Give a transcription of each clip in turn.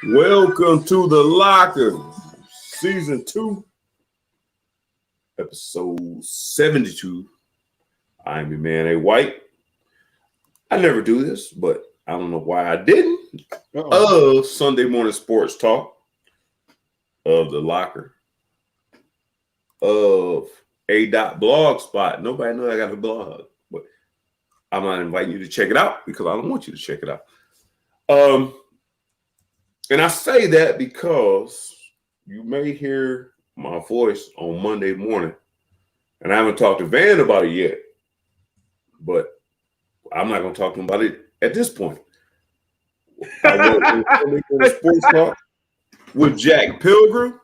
Welcome to the Locker, Season 2, Episode 72. I'm your man, A. White. I never do this, but I don't know why I didn't. Of Sunday Morning Sports Talk, of the Locker, of A. Blogspot. Nobody knows I got a blog, but I'm not inviting you to check it out because I don't want you to check it out. And I say that because you may hear my voice on Monday morning, and I haven't talked to Van about it yet, but I'm not going to talk to him about it at this point. I work in Sports Talk with Jack Pilgrim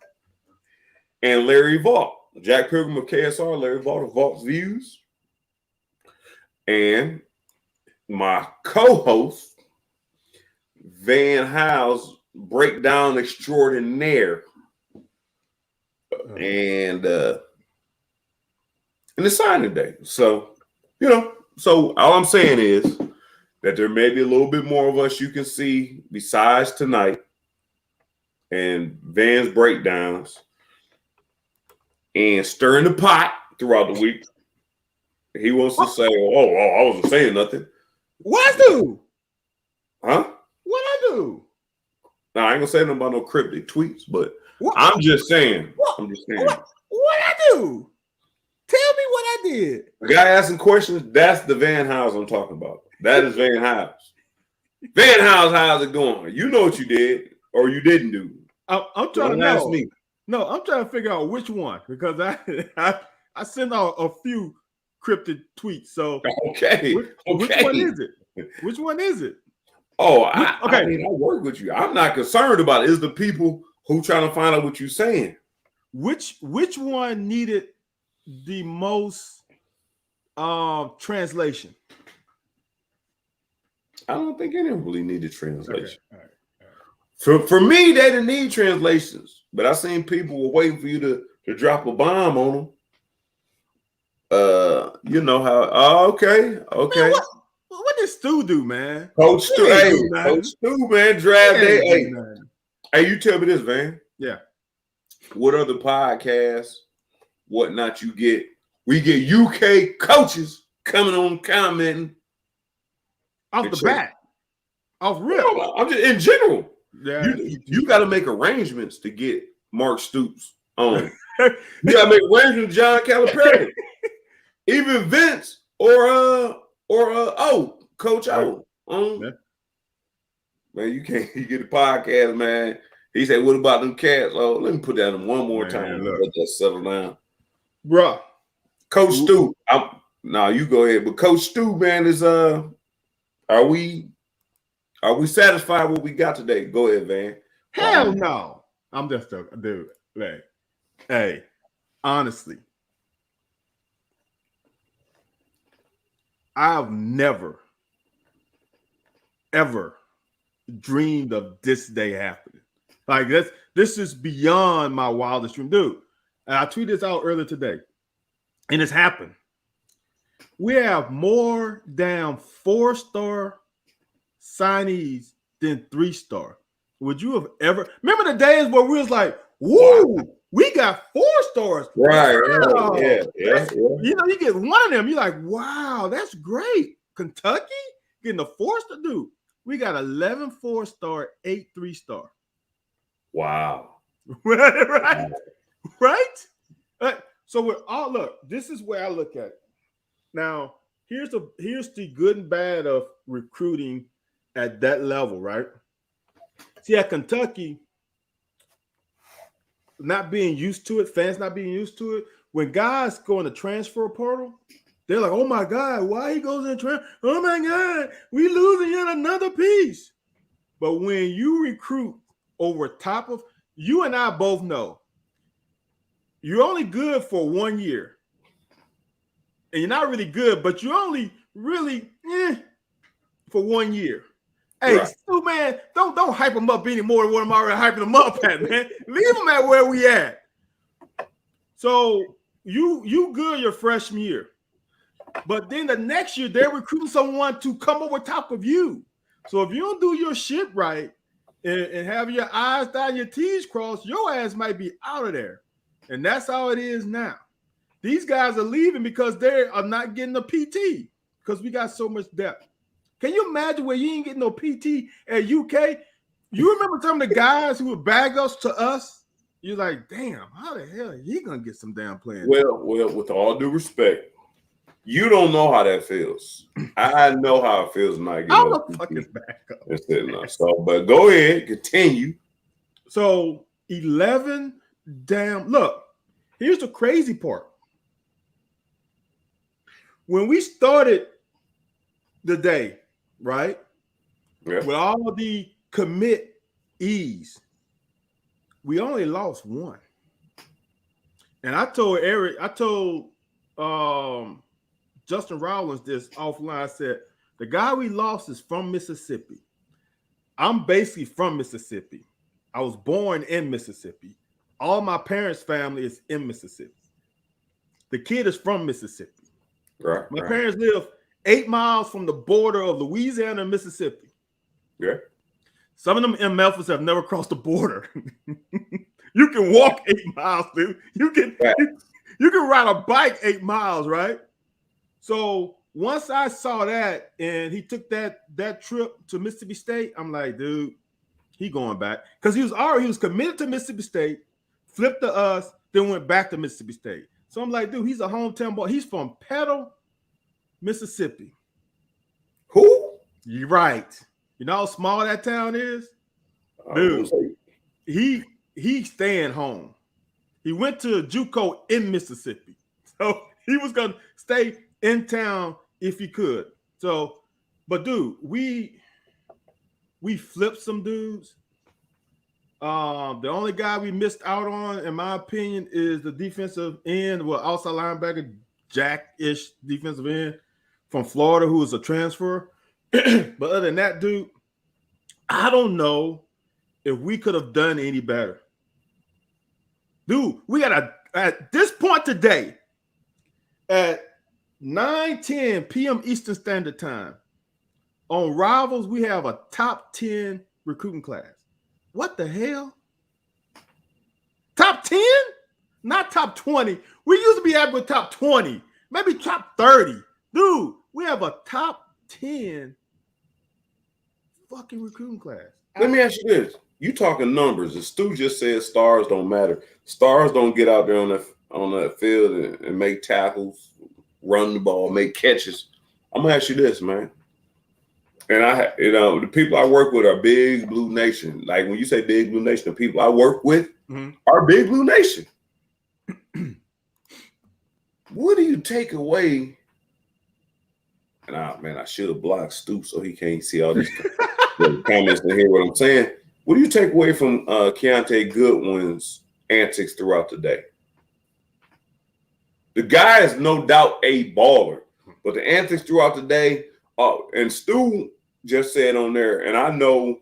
and Larry Vault. Jack Pilgrim of KSR, Larry Vault of Vault's Views, and my co-host, Van House, Breakdown Extraordinaire. And it's signing day. So, so all I'm saying is that there may be a little bit more of us you can see besides tonight and Van's breakdowns and stirring the pot throughout the week. He wants to say, I wasn't saying nothing. What I do? Huh? What I do? Now, I ain't gonna say nothing about no cryptic tweets, but I'm just saying. What I do? Tell me what I did. The guy asking questions, that's the Van House I'm talking about. That is Van House. Van House, how's it going? You know what you did or you didn't do. I'm trying to know. Me. No, I'm trying to figure out which one because I sent out a few cryptic tweets. So which one is it? Which one is it? Oh, I work with you. I'm not concerned about it. It's the people who trying to find out what you're saying. Which one needed the most translation? I don't think anyone really needed translation. Okay. All right. For me, they didn't need translations, but I seen people were waiting for you to drop a bomb on them. You know how? Okay. Man, what did Stu do, man? Coach Stu, man, draft day. Hey, you tell me this, Van. Yeah. What other podcasts, whatnot you get? We get UK coaches coming on commenting. Off the bat. Off rip. No, I'm just in general. Yeah. You got to make arrangements to get Mark Stoops on. You got to make arrangements with John Calipari. Even Vince or Coach O. Yeah. Man, you can't get the podcast, man. He said, what about them cats? Oh, let me put that in one more time. Let that settle down. Bruh. Coach Stu. You go ahead. But Coach Stu, man, is are we satisfied with what we got today? Go ahead, Van. Hell no. I'm just a dude. Like, hey, honestly. I've never, ever dreamed of this day happening. Like this is beyond my wildest dream. Dude, and I tweeted this out earlier today, and it's happened. We have more damn 4-star signees than 3-star. Would you have ever remember the days where we was like, woo, we got 4 stars. Right. Wow. Yeah. You know, you get one of them, you're like, wow, that's great. Kentucky getting a 4-star, dude. We got 11 4-star, 8 3-star. Wow. Right? So we're all look, this is where I look at it. Now, here's the good and bad of recruiting at that level, right? See, at Kentucky, not being used to it, fans not being used to it, when guys go in the transfer portal, they're like, oh my God, why he goes in transfer? Oh my God, we losing yet another piece. But when you recruit over top of, you and I both know, you're only good for 1 year. And you're not really good, but you're only really for 1 year. Hey, right. Stu, man, don't hype him up any more than what I'm already hyping him up at, man. Leave him at where we at. So you good your freshman year. But then the next year, they're recruiting someone to come over top of you. So if you don't do your shit right, and have your eyes down, your T's crossed, your ass might be out of there. And that's how it is now. These guys are leaving because they are not getting a PT because we got so much depth. Can you imagine where you ain't getting no PT at UK? You remember some of the guys who would bag us to us? You're like, damn, how the hell are you gonna get some damn playing? Well, with all due respect, you don't know how that feels. I know how it feels not getting I'm no a fucking backup. That's it now. So, but go ahead, continue. So 11 damn. Look, here's the crazy part. When we started the day, right? Yeah. With all of the commit ease, we only lost one. And I told Eric, Justin Rollins this offline. I said, the guy we lost is from Mississippi. I'm basically from Mississippi. I was born in Mississippi. All my parents' family is in Mississippi. The kid is from Mississippi. Right. My parents live 8 miles from the border of Louisiana and Mississippi. Yeah. Some of them in Memphis have never crossed the border. You can walk 8 miles, dude. You can ride a bike 8 miles, right? So once I saw that and he took that trip to Mississippi State, I'm like, dude, he going back. Because he was committed to Mississippi State, flipped to us, then went back to Mississippi State. So I'm like, dude, he's a hometown boy. He's from Petal, Mississippi. Who? You're right. You know how small that town is? Dude, he's staying home. He went to a JUCO in Mississippi. So he was going to stay in town if he could. So, but dude, we flipped some dudes. The only guy we missed out on, in my opinion, is the defensive end, outside linebacker, Jack-ish defensive end from Florida, who is a transfer. But other than that, dude, I don't know if we could have done any better. Dude, we got at this point today, at 9:10 p.m. Eastern Standard Time, on Rivals, we have a top 10 recruiting class. What the hell? Top 10? Not top 20. We used to be happy with top 20, maybe top 30. Dude, we have a top 10 fucking recruiting class. Let me ask you this. You talking numbers. And Stu just said stars don't matter. Stars don't get out there on that field and make tackles, run the ball, make catches. I'm gonna ask you this, man. And the people I work with are Big Blue Nation. Like when you say Big Blue Nation, the people I work with are Big Blue Nation. What do you take away? And I should have blocked Stu so he can't see all these comments and hear what I'm saying. What do you take away from Keontae Goodwin's antics throughout the day? The guy is no doubt a baller, but the antics throughout the day, and Stu just said on there, and I know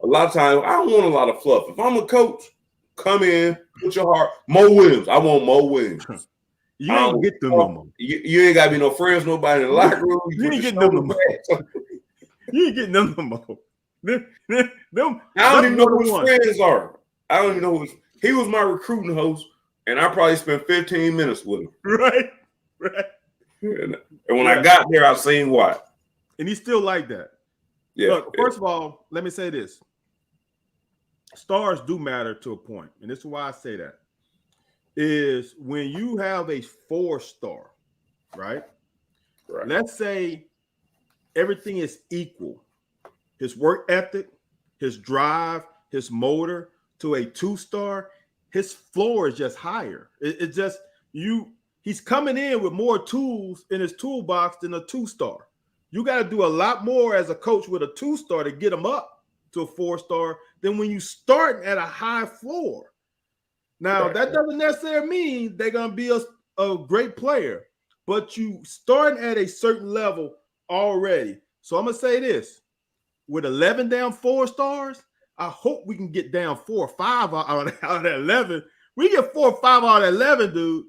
a lot of times I don't want a lot of fluff. If I'm a coach, come in, put your heart. Mo Williams, I want Mo Williams. You ain't get them no more. You ain't got to be no friends, nobody in the locker room. You ain't getting them no more. You ain't getting them no more. I don't even know who his friends are. I don't even know he was my recruiting host, and I probably spent 15 minutes with him. Right. And when I got there, I seen why. And he's still like that. Yeah. Look, first of all, let me say this. Stars do matter to a point, and this is why I say that. Is when you have a 4-star, right? Let's say everything is equal. His work ethic, his drive, his motor to a 2-star, his floor is just higher. It's just he's coming in with more tools in his toolbox than a 2-star. You got to do a lot more as a coach with a 2-star to get him up to a 4-star than when you start at a high floor. Now, that doesn't necessarily mean they're going to be a great player, but you starting at a certain level already. So I'm going to say this. With 11 down 4-stars, I hope we can get down 4 or 5 out of that 11. We get 4 or 5 out of 11, dude,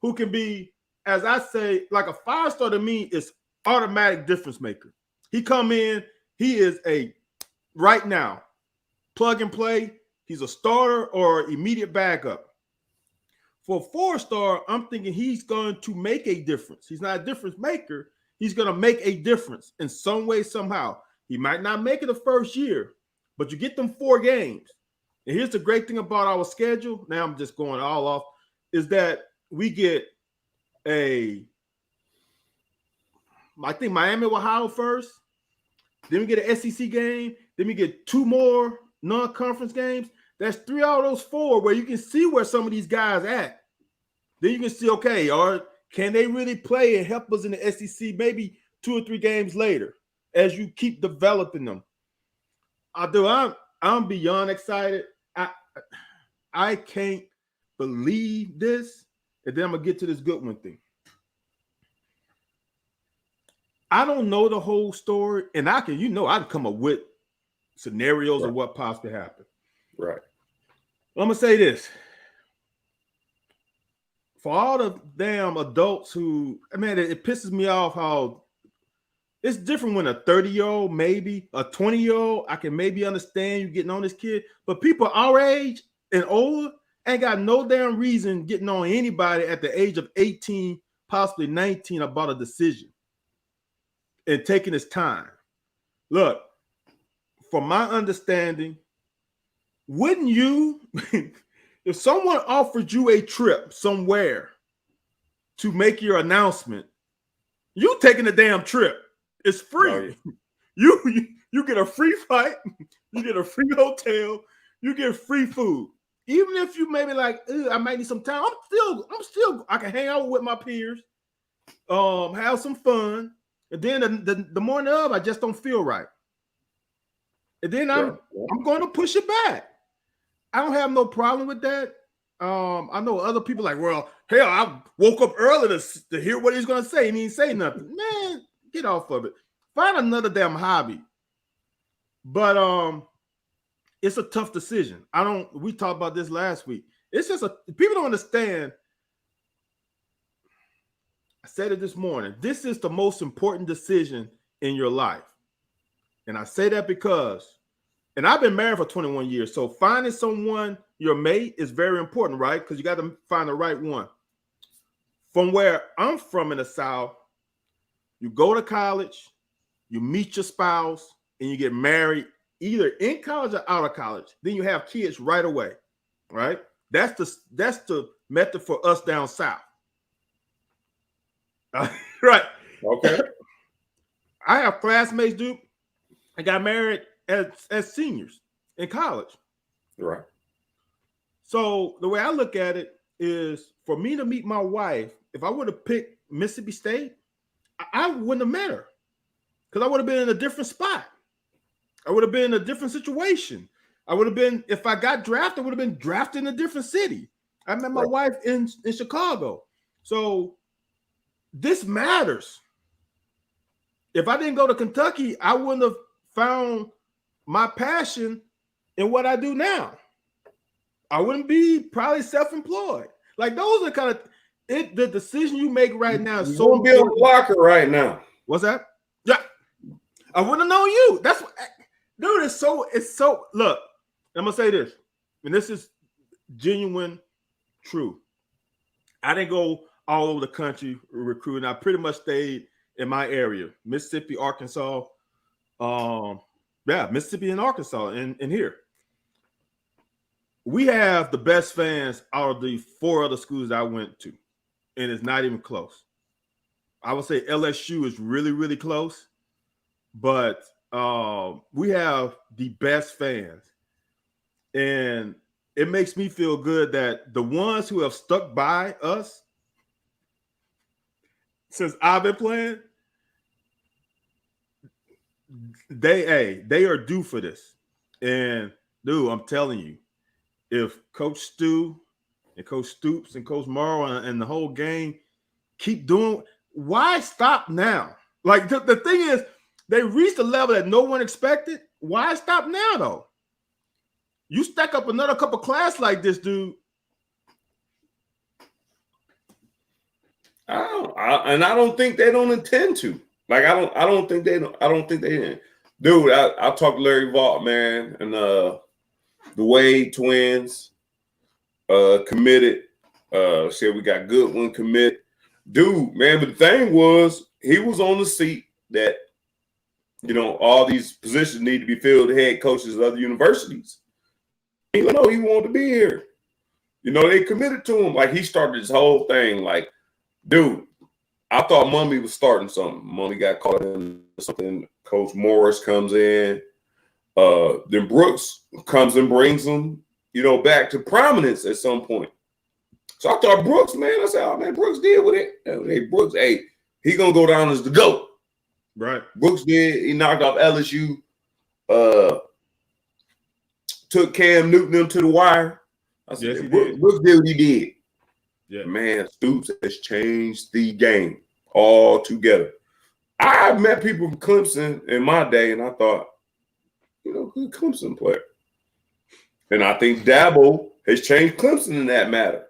who can be, as I say, like a 5-star to me is automatic difference maker. He come in, he is right now, plug and play. He's a starter or immediate backup. For a 4-star, I'm thinking he's going to make a difference. He's not a difference maker. He's going to make a difference in some way, somehow. He might not make it the first year, but you get them 4 games. And here's the great thing about our schedule. Now I'm just going all off, is that we get I think Miami, Ohio first. Then we get an SEC game. Then we get 2 more non-conference games. That's 3 out of those 4 where you can see where some of these guys at. Then you can see, okay, or can they really play and help us in the SEC maybe 2 or 3 games later as you keep developing them. I'm beyond excited. I can't believe this. And then I'm going to get to this Goodwin thing. I don't know the whole story, and I can come up with scenarios of what possibly happened. Right. I'm going to say this. For all the damn adults who, it pisses me off how it's different when a 30-year-old, maybe a 20-year-old, I can maybe understand you getting on this kid, but people our age and older ain't got no damn reason getting on anybody at the age of 18, possibly 19 about a decision and taking his time. Look, from my understanding, wouldn't you, if someone offered you a trip somewhere to make your announcement, you taking the damn trip. It's free. Oh, yeah. You get a free flight, you get a free hotel, you get free food. Even if you maybe like, I might need some time, I'm still, I can hang out with my peers, have some fun. And then the morning of, I just don't feel right. And then I'm going to push it back. I don't have no problem with that. I know other people like, well, hell, I woke up early to hear what he's going to say, and he didn't say nothing. Man, get off of it. Find another damn hobby. But it's a tough decision. We talked about this last week. It's just people don't understand. I said it this morning. This is the most important decision in your life. And I say that because, and I've been married for 21 years. So finding someone, your mate, is very important, right? Because you got to find the right one. From where I'm from in the South, you go to college, you meet your spouse, and you get married either in college or out of college. Then you have kids right away, right? That's the method for us down south. Right. Okay. I have classmates, dude. I got married as seniors in college. Right. So the way I look at it is, for me to meet my wife, if I would have picked Mississippi State, I wouldn't have met her, because I would have been in a different spot. I would have been in a different situation. I would have been, if I got drafted, I would have been drafted in a different city. I met my wife in Chicago. So this matters. If I didn't go to Kentucky, I wouldn't have found my passion in what I do now. I wouldn't be probably self-employed. Like, those are kind of the decision you make right now is so be on the locker right now. What's that? Yeah. I wouldn't have known you. That's what, dude, it's so look, I'm gonna say this, and this is genuine, true. I didn't go all over the country recruiting. I pretty much stayed in my area, Mississippi, Arkansas. Mississippi and Arkansas, and here. We have the best fans out of the 4 other schools I went to, and it's not even close. I would say LSU is really, really close, but we have the best fans. And it makes me feel good that the ones who have stuck by us since I've been playing, they are due for this. And dude, I'm telling you, if Coach Stu and Coach Stoops and Coach Morrow and the whole gang keep doing, why stop now? Like, the thing is, they reached a level that no one expected. Why stop now, though? You stack up another couple class like this, dude. I don't think they don't intend to. Like, I don't think they. Dude, I talked to Larry Vaught, man, and the Wade twins committed. Said we got Goodwin commit. Dude, man, but the thing was, he was on the seat that, all these positions need to be filled, head coaches at other universities. Even though he wanted to be here. They committed to him. Like, he started this whole thing. Like, dude, I thought Mummy was starting something. Mummy got caught in something. Coach Morris comes in. Then Brooks comes and brings him, back to prominence at some point. So I thought Brooks, man, I said, oh, man, Brooks did with it. Hey, Brooks, he going to go down as the GOAT. Right. Brooks did. He knocked off LSU. Took Cam Newton into the wire. I said, yes, Brooks did what he did. Yeah. Man, Stoops has changed the game altogether. I met people from Clemson in my day, and I thought, good Clemson player. And I think Dabo has changed Clemson in that matter.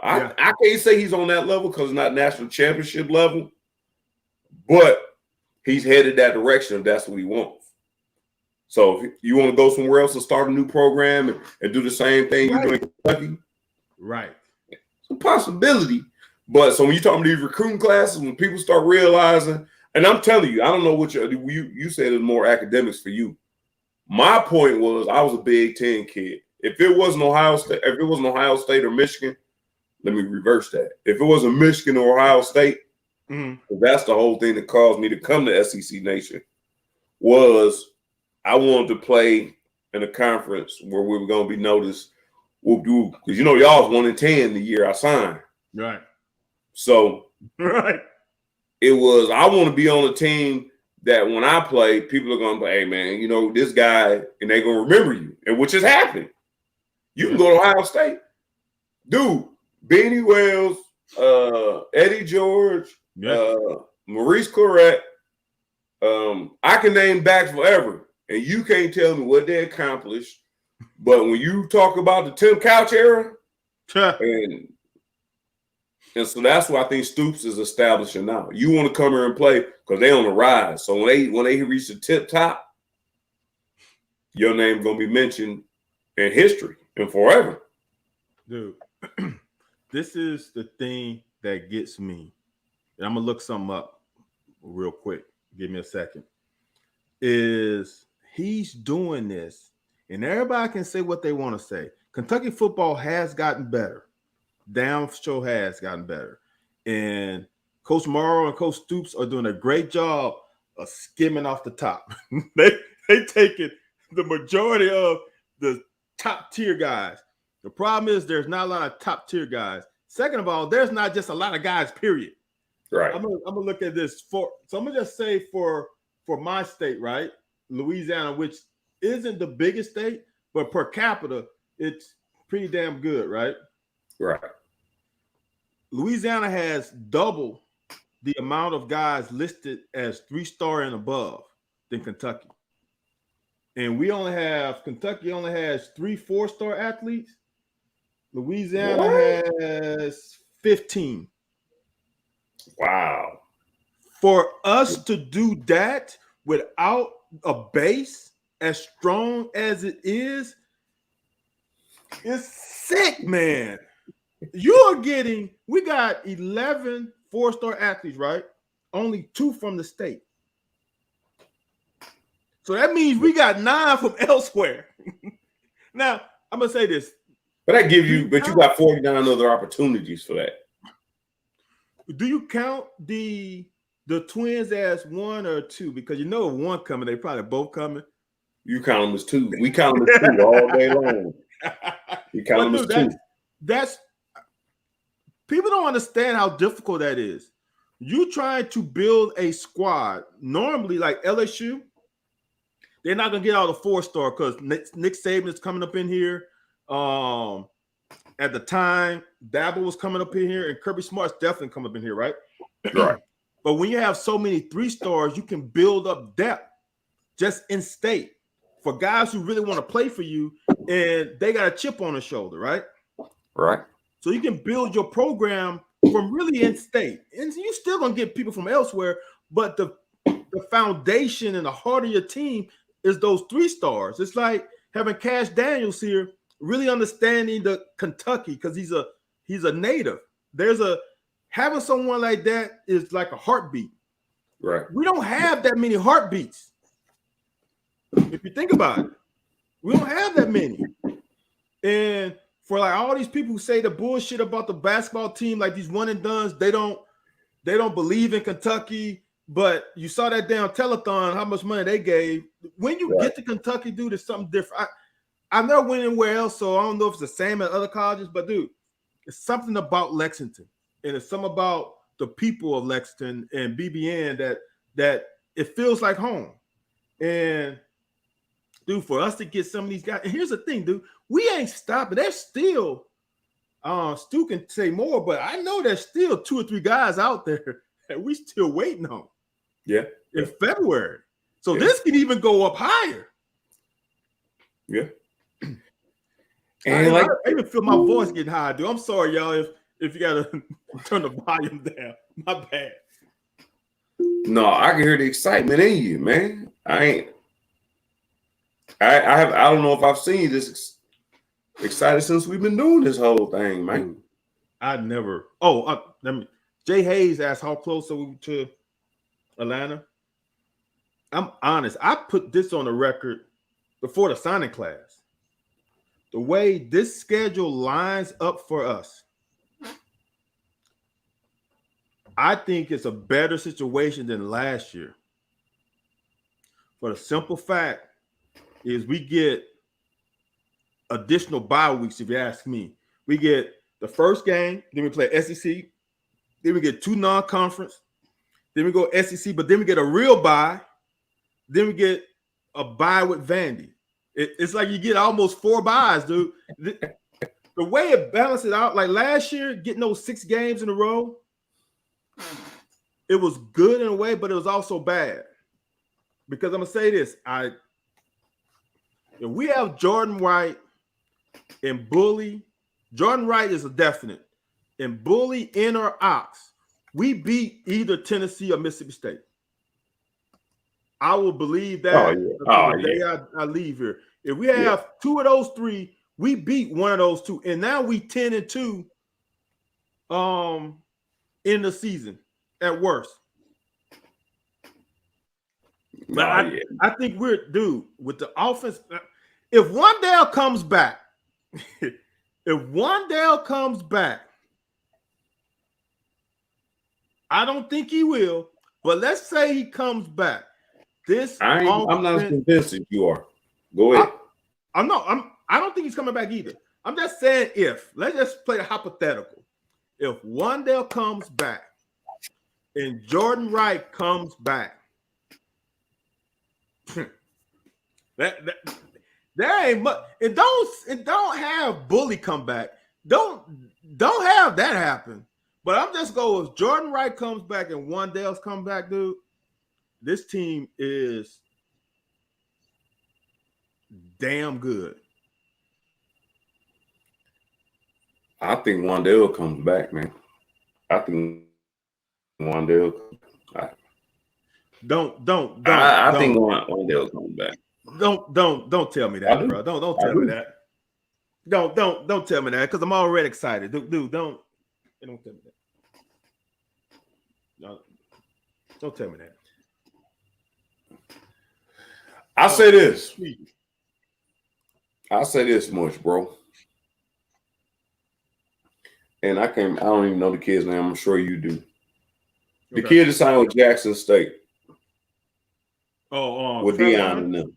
I can't say he's on that level because it's not national championship level, but he's headed that direction if that's what he wants. So if you want to go somewhere else and start a new program and do the same thing you're doing in Kentucky, right? It's a possibility. But so when you're talking about these recruiting classes, when people start realizing, and I'm telling you, I don't know what you said it's more academics for you. My point was I was a Big Ten kid. If it wasn't Ohio State or Michigan, let me reverse that. If it wasn't Michigan or Ohio State, that's the whole thing that caused me to come to SEC Nation, was I wanted to play in a conference where we were going to be noticed. Because y'all was 1-10 the year I signed. Right. So right. It was, I want to be on a team that when I play, people are going to be, hey, man, this guy, and they're going to remember you, and which is happening. You can go to Ohio State. Dude, Beanie Wells, Eddie George, Maurice Clarett, I can name backs forever, and you can't tell me what they accomplished. But when you talk about the Tim Couch era, and so that's what I think Stoops is establishing now. You want to come here and play because they on the rise. So when they reach the tip top, your name gonna be mentioned in history and forever. Dude, this is the thing that gets me. And I'm gonna look something up real quick. Give me a second. Is he's doing this, and everybody can say what they want to say. Kentucky football has gotten better. Damn sure has gotten better. And Coach Morrow and Coach Stoops are doing a great job of skimming off the top. they taking the majority of the top tier guys. The problem is there's not a lot of top tier guys. Second of all, there's not just a lot of guys, period. Right. I'm gonna look at this so I'm gonna just say for my state, right? Louisiana, which isn't the biggest state, but per capita, it's pretty damn good, right? Right. Louisiana has double the amount of guys listed as 3-star and above than Kentucky. And Kentucky only has 3 4-star athletes. Louisiana has 15. Wow. For us to do that without a base as strong as it is, it's sick, man. We got 11 4-star athletes, right? Only 2 from the state. So that means we got 9 from elsewhere. Now, I'm going to say this. But you got 49 other opportunities for that. Do you count the twins as 1 or 2? Because if one coming, they probably both coming. You count them as 2. We count them as 2 all day long. We count them as 2. That's people don't understand how difficult that is. You trying to build a squad. Normally, like LSU, they're not gonna get all the 4-star because Nick Saban is coming up in here. At the time, Dabo was coming up in here, and Kirby Smart's definitely coming up in here, right? Right. But when you have so many 3-stars, you can build up depth just in state for guys who really want to play for you, and they got a chip on their shoulder, right? Right. So you can build your program from really in state, and you still gonna get people from elsewhere. But the foundation and the heart of your team is those 3-stars. It's like having Cash Daniels here, really understanding the Kentucky because he's a native. Having someone like that is like a heartbeat. Right. We don't have that many heartbeats. If you think about it, we don't have that many. And for like all these people who say the bullshit about the basketball team, like these one and dones, they don't believe in Kentucky. But you saw that damn telethon, how much money they gave. When you get to Kentucky, dude, it's something different. I never went anywhere else, so I don't know if it's the same at other colleges, but dude, it's something about Lexington, and it's something about the people of Lexington and BBN that it feels like home. And dude, for us to get some of these guys, and here's the thing, dude, we ain't stopping. There's still, Stu can say more, but I know there's still 2 or 3 guys out there that we still waiting on. Yeah. In February. So this can even go up higher. Yeah. And I even feel my voice getting high, dude. I'm sorry, y'all, if you gotta turn the volume down. My bad. No, I can hear the excitement in you, man. I don't know if I've seen you this excited since we've been doing this whole thing, man. I never. Jay Hayes asked how close are we to Atlanta. I'm honest. I put this on the record before the signing class. The way this schedule lines up for us, I think it's a better situation than last year. For the simple fact is we get additional bye weeks, if you ask me. We get the first game, then we play SEC, then we get 2 non-conference, then we go SEC, but then we get a real bye, then we get a bye with Vandy. It's like you get almost 4 byes, dude. The way it balances out, like last year, getting those 6 games in a row, it was good in a way, but it was also bad. Because I'm gonna say this: if we have Jordan Wright and Bully, Jordan Wright is a definite, and Bully in or Ox, we beat either Tennessee or Mississippi State. I will believe that the day I leave here. If we have 2 of those 3, we beat one of those 2, and now we 10-2 in the season at worst. But I think we're with the offense. If Wan'Dale comes back, I don't think he will, but let's say he comes back. I'm not as convinced as you are. Go ahead. I don't think he's coming back either. I'm just saying let's just play the hypothetical. If Wan'Dale comes back and Jordan Wright comes back, there ain't much. And don't have Bully come back. Don't have that happen. But I'm just going if Jordan Wright comes back and Wan'Dale's come back, dude. This team is damn good. I think Wan'Dale comes back, man. I think Wan'Dale. I think Wan'Dale comes back. Don't tell me that, bro. Don't tell me that. Don't tell me that because I'm already excited, dude. Don't tell me that. No, don't tell me that. I'll say this much, bro. And I don't even know the kid's name. I'm sure you do. The kid that signed with Jackson State. With Deion and them.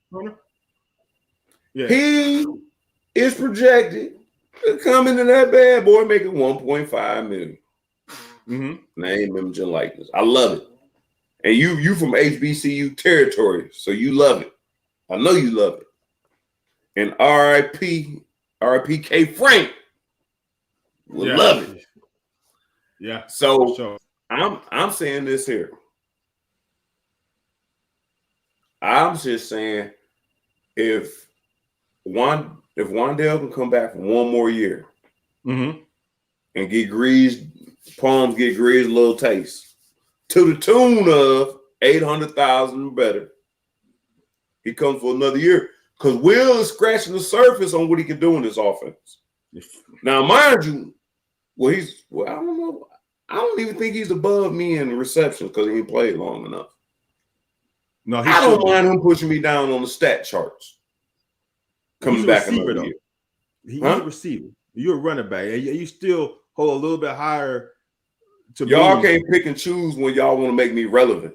Yeah. He is projected to come into that bad boy making $1.5 million. Name, image, and likeness. I love it. And you from HBCU territory, so you love it. I know you love it. And RIP K Frank will love it. Yeah. So sure. I'm saying this here. I'm just saying if Wan'Dale can come back for one more year and get Palms get Greased a little taste to the tune of $800,000 better. He comes for another year. Because Will is scratching the surface on what he can do in this offense. Now, mind you, I don't know. I don't even think he's above me in receptions because he ain't played long enough. No, I don't mind him pushing me down on the stat charts. Coming back another year. He's a receiver. You're a running back. You still hold a little bit higher. Y'all can't pick and choose when y'all want to make me relevant.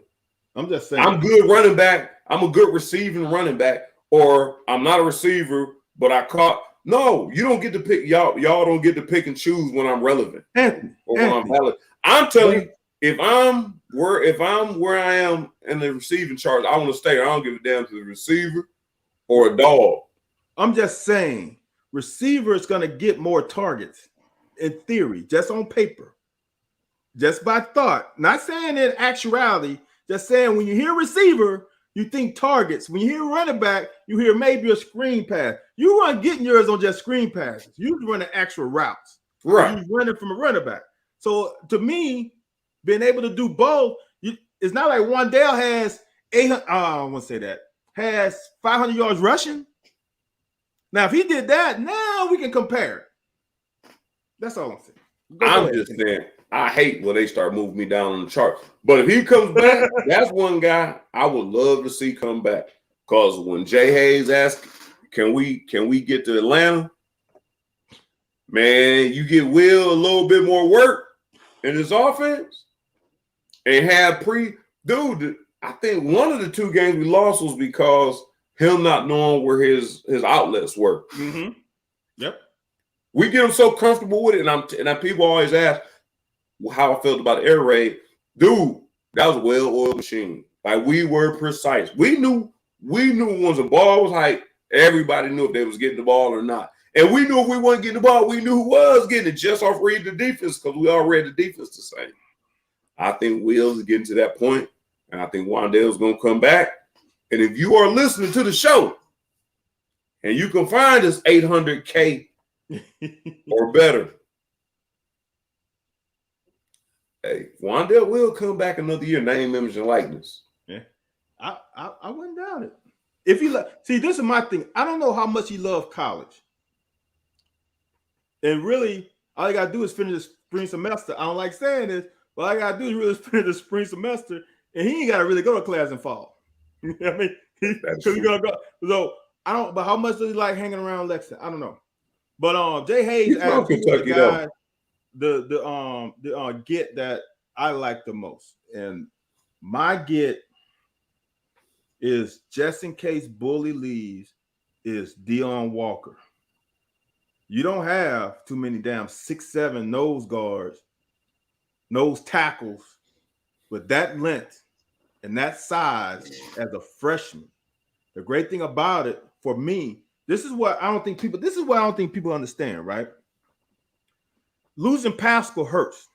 I'm just saying. I'm good running back. I'm a good receiving running back. Or I'm not a receiver, but I caught. No, you don't get to pick. Y'all don't get to pick and choose when I'm relevant Anthony, when I'm valid. I'm telling you, if I'm where I am in the receiving chart, I want to stay. I don't give a damn to the receiver or a dog. I'm just saying, receiver is going to get more targets in theory, just on paper, just by thought. Not saying in actuality. Just saying when you hear receiver, you think targets. When you hear running back, you hear maybe a screen pass. You weren't getting yours on just screen passes. You was running actual routes. Right. You running from a running back. So to me, being able to do both, it's not like Wan'Dale has 800. I won't say that. Has 500 yards rushing. Now, if he did that, now we can compare. That's all I'm saying. I'm just saying, I hate when they start moving me down on the chart. But if he comes back, that's one guy I would love to see come back. Because when Jay Hayes asked, can we get to Atlanta? Man, you get Will a little bit more work in his offense and have dude, I think one of the 2 games we lost was because him not knowing where his outlets were. Mm-hmm. Yep. We get him so comfortable with it, and people always ask how I felt about air raid. Dude, that was a well-oiled machine. Like, we were precise. We knew once the ball was hyped, everybody knew if they was getting the ball or not. And we knew if we wasn't getting the ball, we knew who was getting it just off reading the defense because we all read the defense the same. I think Will's is getting to that point, and I think Wan'Dale's going to come back. And if you are listening to the show and you can find us 800K or better, hey, Wan'Dale will come back another year, name, image, and likeness. Yeah, I wouldn't doubt it. If he see, this is my thing. I don't know how much he loved college, and really, all you gotta do is finish the spring semester. I don't like saying this, but all I gotta do is really finish the spring semester, and he ain't gotta really go to class in fall. You know what I mean? Because he's gonna go. So I don't. But how much does he like hanging around Lexington? I don't know. But Jay Hayes asked the guy the get that I like the most, and my get is just in case Bully leaves is Deon Walker. You don't have too many damn 6'7" nose guards, nose tackles with that length and that size as a freshman. The great thing about it for me, this is what I don't think people understand, right? Losing Pascal hurts.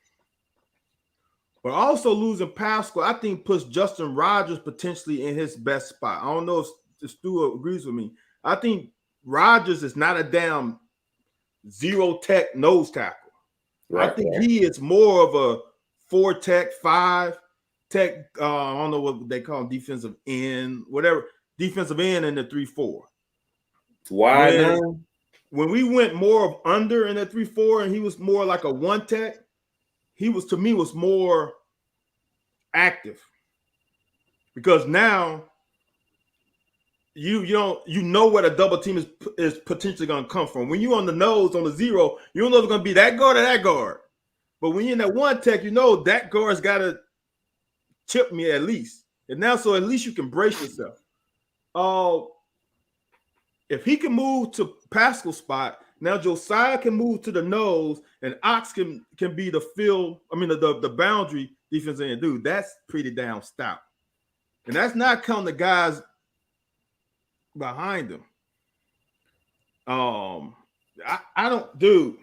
But also losing Pascal, I think, puts Justin Rogers potentially in his best spot. I don't know if Stu agrees with me. I think Rogers is not a damn zero tech nose tackle. Right. I think he is more of a 4 tech, 5 tech. I don't know what they call him, defensive end, whatever. Defensive end in the 3-4. Why? When we went more of under in the 3-4 and he was more like a 1 tech, he was, to me, was more active. Because now you know where the double team is potentially going to come from. When you're on the nose, on the zero, you don't know if it's going to be that guard or that guard. But when you're in that 1 tech, you know that guard's got to chip me at least. And now, so at least you can brace yourself. If he can move to Pascal's spot, now Josiah can move to the nose, and Ox can be the the boundary defense end. Dude, that's pretty damn stout. And that's not counting the guys behind him. I don't, dude.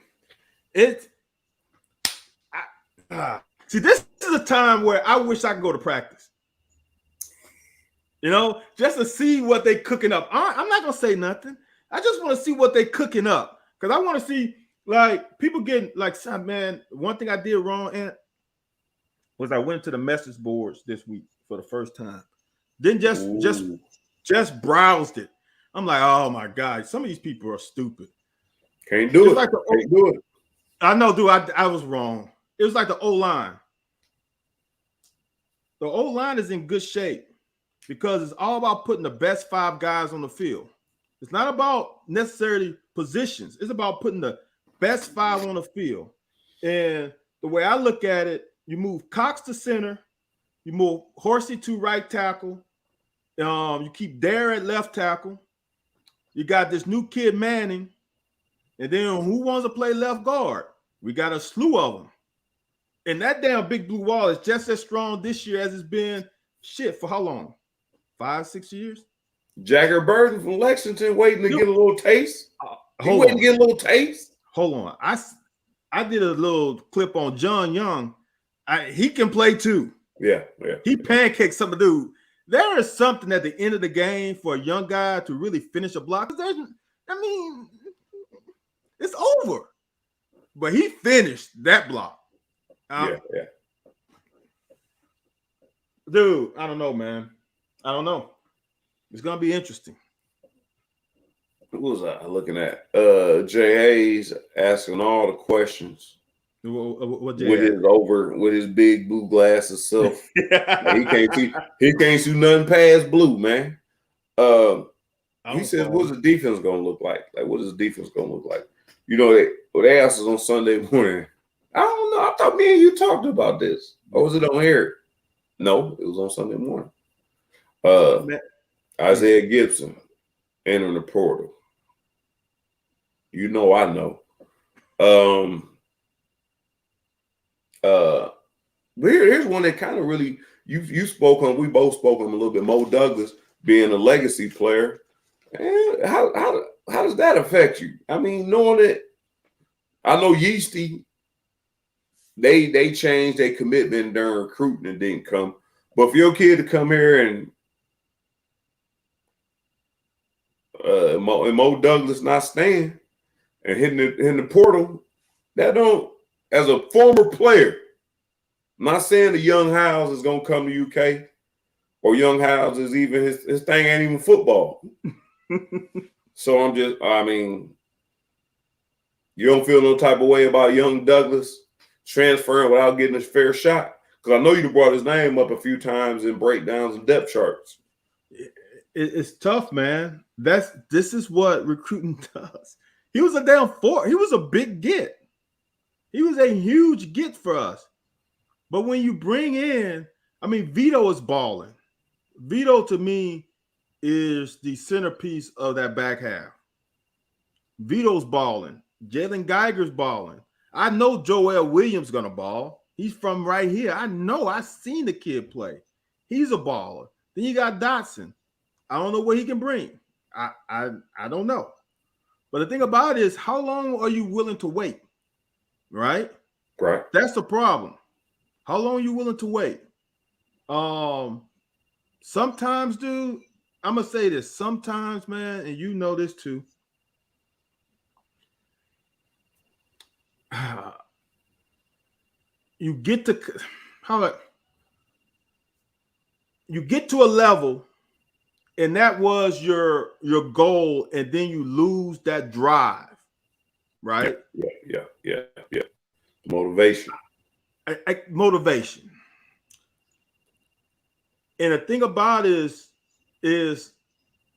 See, this is a time where I wish I could go to practice. You know, just to see what they cooking up. I'm not gonna say nothing. I just want to see what they cooking up. Because I want to see, like, people getting, like, man, one thing I did wrong, Ant, was I went to the message boards this week for the first time. Then just browsed it. I'm like, oh my God, some of these people are stupid. Can't do it. Like Can't do it. I know, dude. I was wrong. It was like the O-line. The O-line is in good shape because it's all about putting the best 5 guys on the field. It's not about necessarily positions. It's about putting the best 5 on the field. And the way I look at it, you move Cox to center, you move Horsey to right tackle, you keep Dare at left tackle. You got this new kid Manning, and then who wants to play left guard? We got a slew of them. And that damn big blue wall is just as strong this year as it's been for how long? 5, 6 years? Jagger Burton from Lexington waiting to get a little taste. Waiting to get a little taste. Hold on. I did a little clip on John Young. He can play too. Yeah. He pancaked some dude. There is something at the end of the game for a young guy to really finish a block. It's over. But he finished that block. Yeah. Dude, I don't know, man. I don't know. It's going to be interesting. What was I looking at? Jay Hayes asking all the questions. What with his big blue glasses self. He can't see nothing past blue, man. He says, what's the defense gonna look like? Like, what is the defense gonna look like? You know, they asked us on Sunday morning. I don't know. I thought me and you talked about this. Or was it on air? No, it was on Sunday morning. Isaiah Gibson entering the portal. You know, I know. Here's one that kind of really you spoke on. We both spoke on a little bit. Mo Douglas being a legacy player. And how does that affect you? I mean, knowing that I know Yeasty, they changed their commitment during recruiting and didn't come. But for your kid to come here and Mo Douglas not staying and hitting the portal, that don't, as a former player, I'm not saying the Young Hiles is gonna come to UK or Young Hiles is even his thing ain't even football. So you don't feel no type of way about young Douglas transferring without getting his fair shot? Because I know you brought his name up a few times in breakdowns and depth charts. It's tough, man. This is what recruiting does. He was a damn four. He was a big get. He was a huge get for us. But when you bring in, Vito is balling. Vito to me is the centerpiece of that back half. Vito's balling. Jalen Geiger's balling. I know Joel Williams gonna ball. He's from right here. I know. I've seen the kid play. He's a baller. Then you got Dotson. I don't know what he can bring. I don't know. But the thing about it is, how long are you willing to wait? Right? Right. That's the problem. How long are you willing to wait? Sometimes, dude, I'm gonna say this. Sometimes, man, and you know this too. You get to a level, and that was your goal, and then you lose that drive, right? Yeah. Motivation. Motivation. And the thing about it is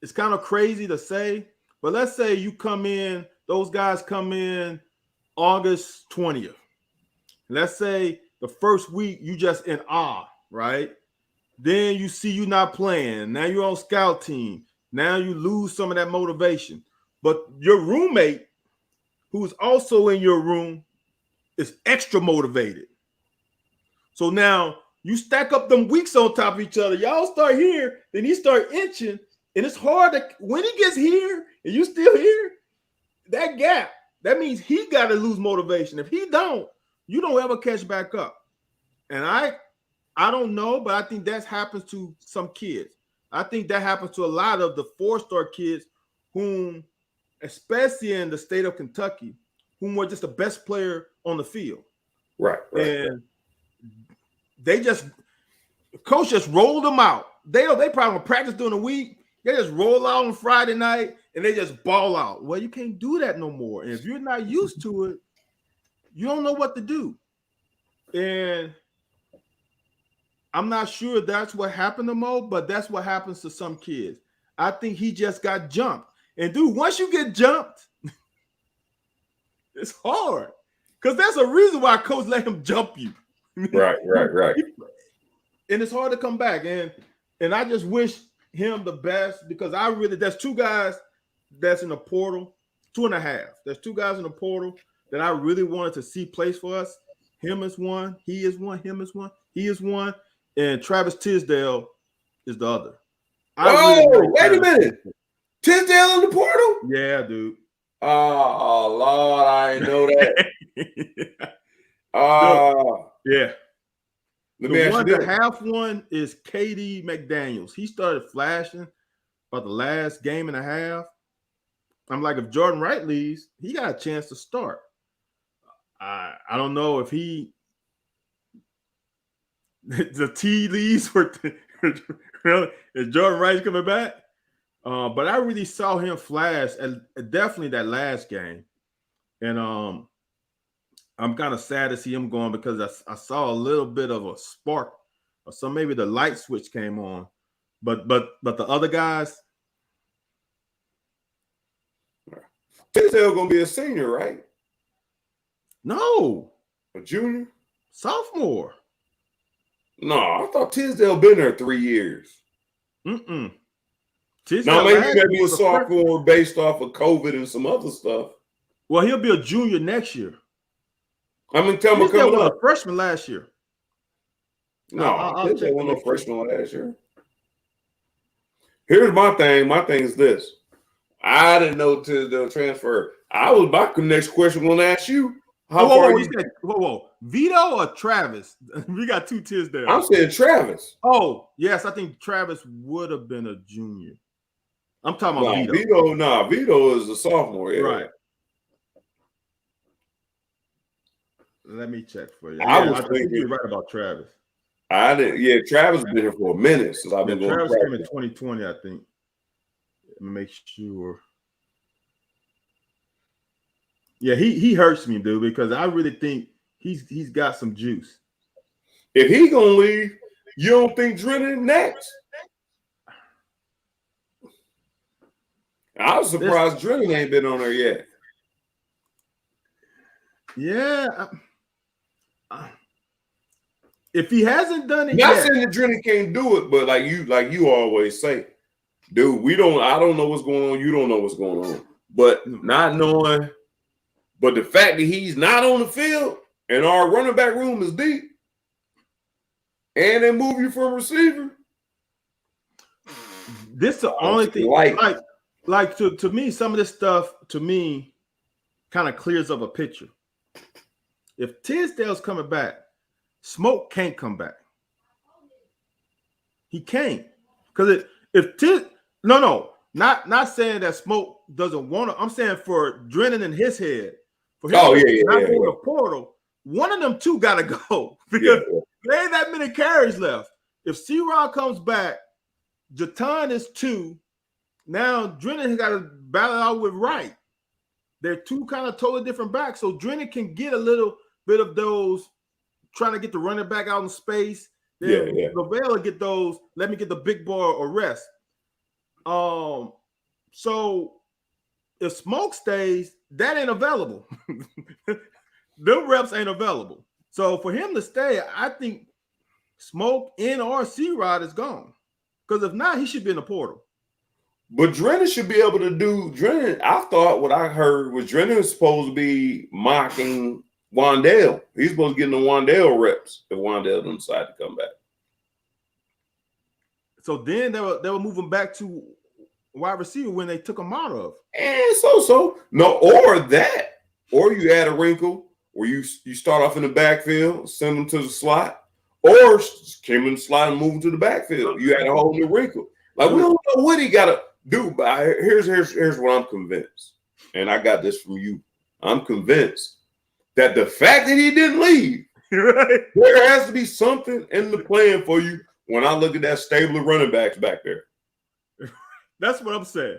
it's kind of crazy to say, but let's say you come in, those guys come in August 20th. Let's say the first week you just in awe, right? Then you see you not playing. Now you're on scout team. Now you lose some of that motivation. But your roommate, who's also in your room, is extra motivated. So now you stack up them weeks on top of each other. Y'all start here, then he start inching, and it's hard to, when he gets here and you still here, that gap, that means he got to lose motivation. If he don't, you don't ever catch back up. And I don't know, but I think that happens to some kids. I think that happens to a lot of the 4-star kids whom, especially in the state of Kentucky, whom were just the best player on the field. Right. And they coach just rolled them out. They probably practice during the week. They just roll out on Friday night and they just ball out. Well, you can't do that no more. And if you're not used to it, you don't know what to do. And I'm not sure that's what happened to Mo, but that's what happens to some kids. I think he just got jumped. And dude, once you get jumped, it's hard. Because there's a reason why coach let him jump you. Right. And it's hard to come back. And I just wish him the best because there's two guys that's in the portal, 2.5. There's two guys in the portal that I really wanted to see place for us. Him is one, he is one, him is one, he is one, and Travis Tisdale is the other. Wait a minute. Tisdale in the portal? Yeah, dude. Oh, Lord, I didn't know that. Yeah. The half one is KD McDaniels. He started flashing about the last game and a half. I'm like, if Jordan Wright leaves, he got a chance to start. I don't know if the T leaves for really is Jordan Wright coming back. But I really saw him flash at definitely that last game, and I'm kind of sad to see him going because I saw a little bit of a spark, or some maybe the light switch came on, but the other guys. Tisdale gonna be a senior, right? No, a junior, sophomore. No, I thought Tisdale been there 3 years. No, maybe he may be a sophomore based off of COVID and some other stuff. Well, he'll be a junior next year. I mean, tell me coming up. A freshman last year. No, Tisdale wasn't a freshman last year. Here's my thing. My thing is this. I didn't know Tisdale transfer. My next question going to ask you. Whoa. Vito or Travis? We got two Tisdale. I'm saying Travis. Oh, yes. I think Travis would have been a junior. I'm talking about Vito. Vito is a sophomore. Yeah. Right. Let me check for you. I think you're right about Travis. Travis been here for a minute since I've been going. Travis came in 2020, I think. Let me make sure. Yeah, he hurts me, dude, because I really think he's got some juice. If he gonna leave, you don't think Drennan next? I was surprised Drennan ain't been on there yet. Yeah. If he hasn't done it Not yet. saying that Drennan can't do it, but like you always say, dude, I don't know what's going on. You don't know what's going on. But not knowing, but the fact that he's not on the field and our running back room is deep and they move you from receiver. This is the only thing like to me, some of this stuff to me kind of clears up a picture. If Tisdale's coming back, Smoke can't come back. He can't. Because not saying that Smoke doesn't want to. I'm saying for Drennan in his head, for him not going to portal, one of them two got to go because there ain't that many carries left. If C-Rod comes back, Jatan is 2. Now Drennan has got to battle out with Wright. They're two kind of totally different backs, so Drennan can get a little bit of those, trying to get the running back out in space. Then LaVelle will get those. Let me get the big boy or rest. So if Smoke stays, that ain't available. Them reps ain't available. So for him to stay, I think Smoke and or C-Rod is gone. Because if not, he should be in the portal. But Drennan should be able to do Drennan. I thought what I heard was Drennan was supposed to be mocking Wandale. He's supposed to get in the Wandale reps if Wandale doesn't decide to come back. So then they were moving back to wide receiver when they took him out of. And so. No, or you add a wrinkle where you start off in the backfield, send them to the slot, or came in the slot and move them to the backfield. You add a whole new wrinkle. Like, we don't know what he got to do, but here's what I'm convinced. And I got this from you. I'm convinced that the fact that he didn't leave, there has to be something in the plan for you when I look at that stable of running backs back there. That's what I'm saying.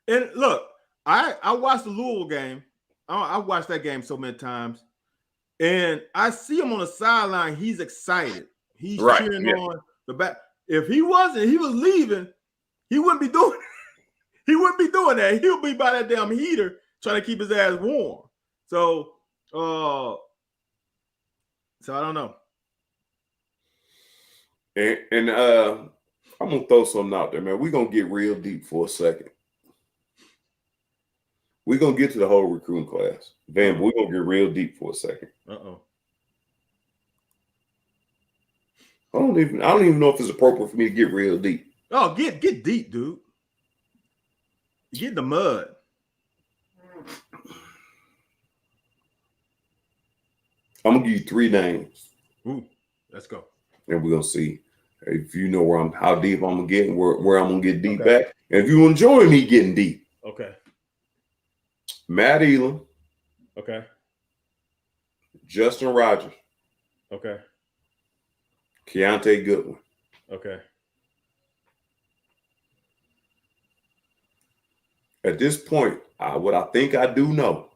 And look, I watched the Louisville game. I watched that game so many times, and I see him on the sideline. He's excited. He's Right, cheering yeah. on the back. If he wasn't, he was leaving. He wouldn't be doing. He wouldn't be doing that. He'll be by that damn heater trying to keep his ass warm. So I don't know. And I'm gonna throw something out there, man. We're gonna get real deep for a second. We're gonna get to the whole recruiting class. Van, we're gonna get real deep for a second. Uh-oh. I don't even know if it's appropriate for me to get real deep. Oh, get deep, dude. Get in the mud. I'm gonna give you 3 names. Ooh, let's go. And we're gonna see if you know how deep I'm gonna get and where I'm gonna get deep Okay. at. And if you enjoy me getting deep, Okay. Matt Elam, Okay. Justin Rogers, Okay. Keontae Goodwin. Okay. At this point, what I think I do know,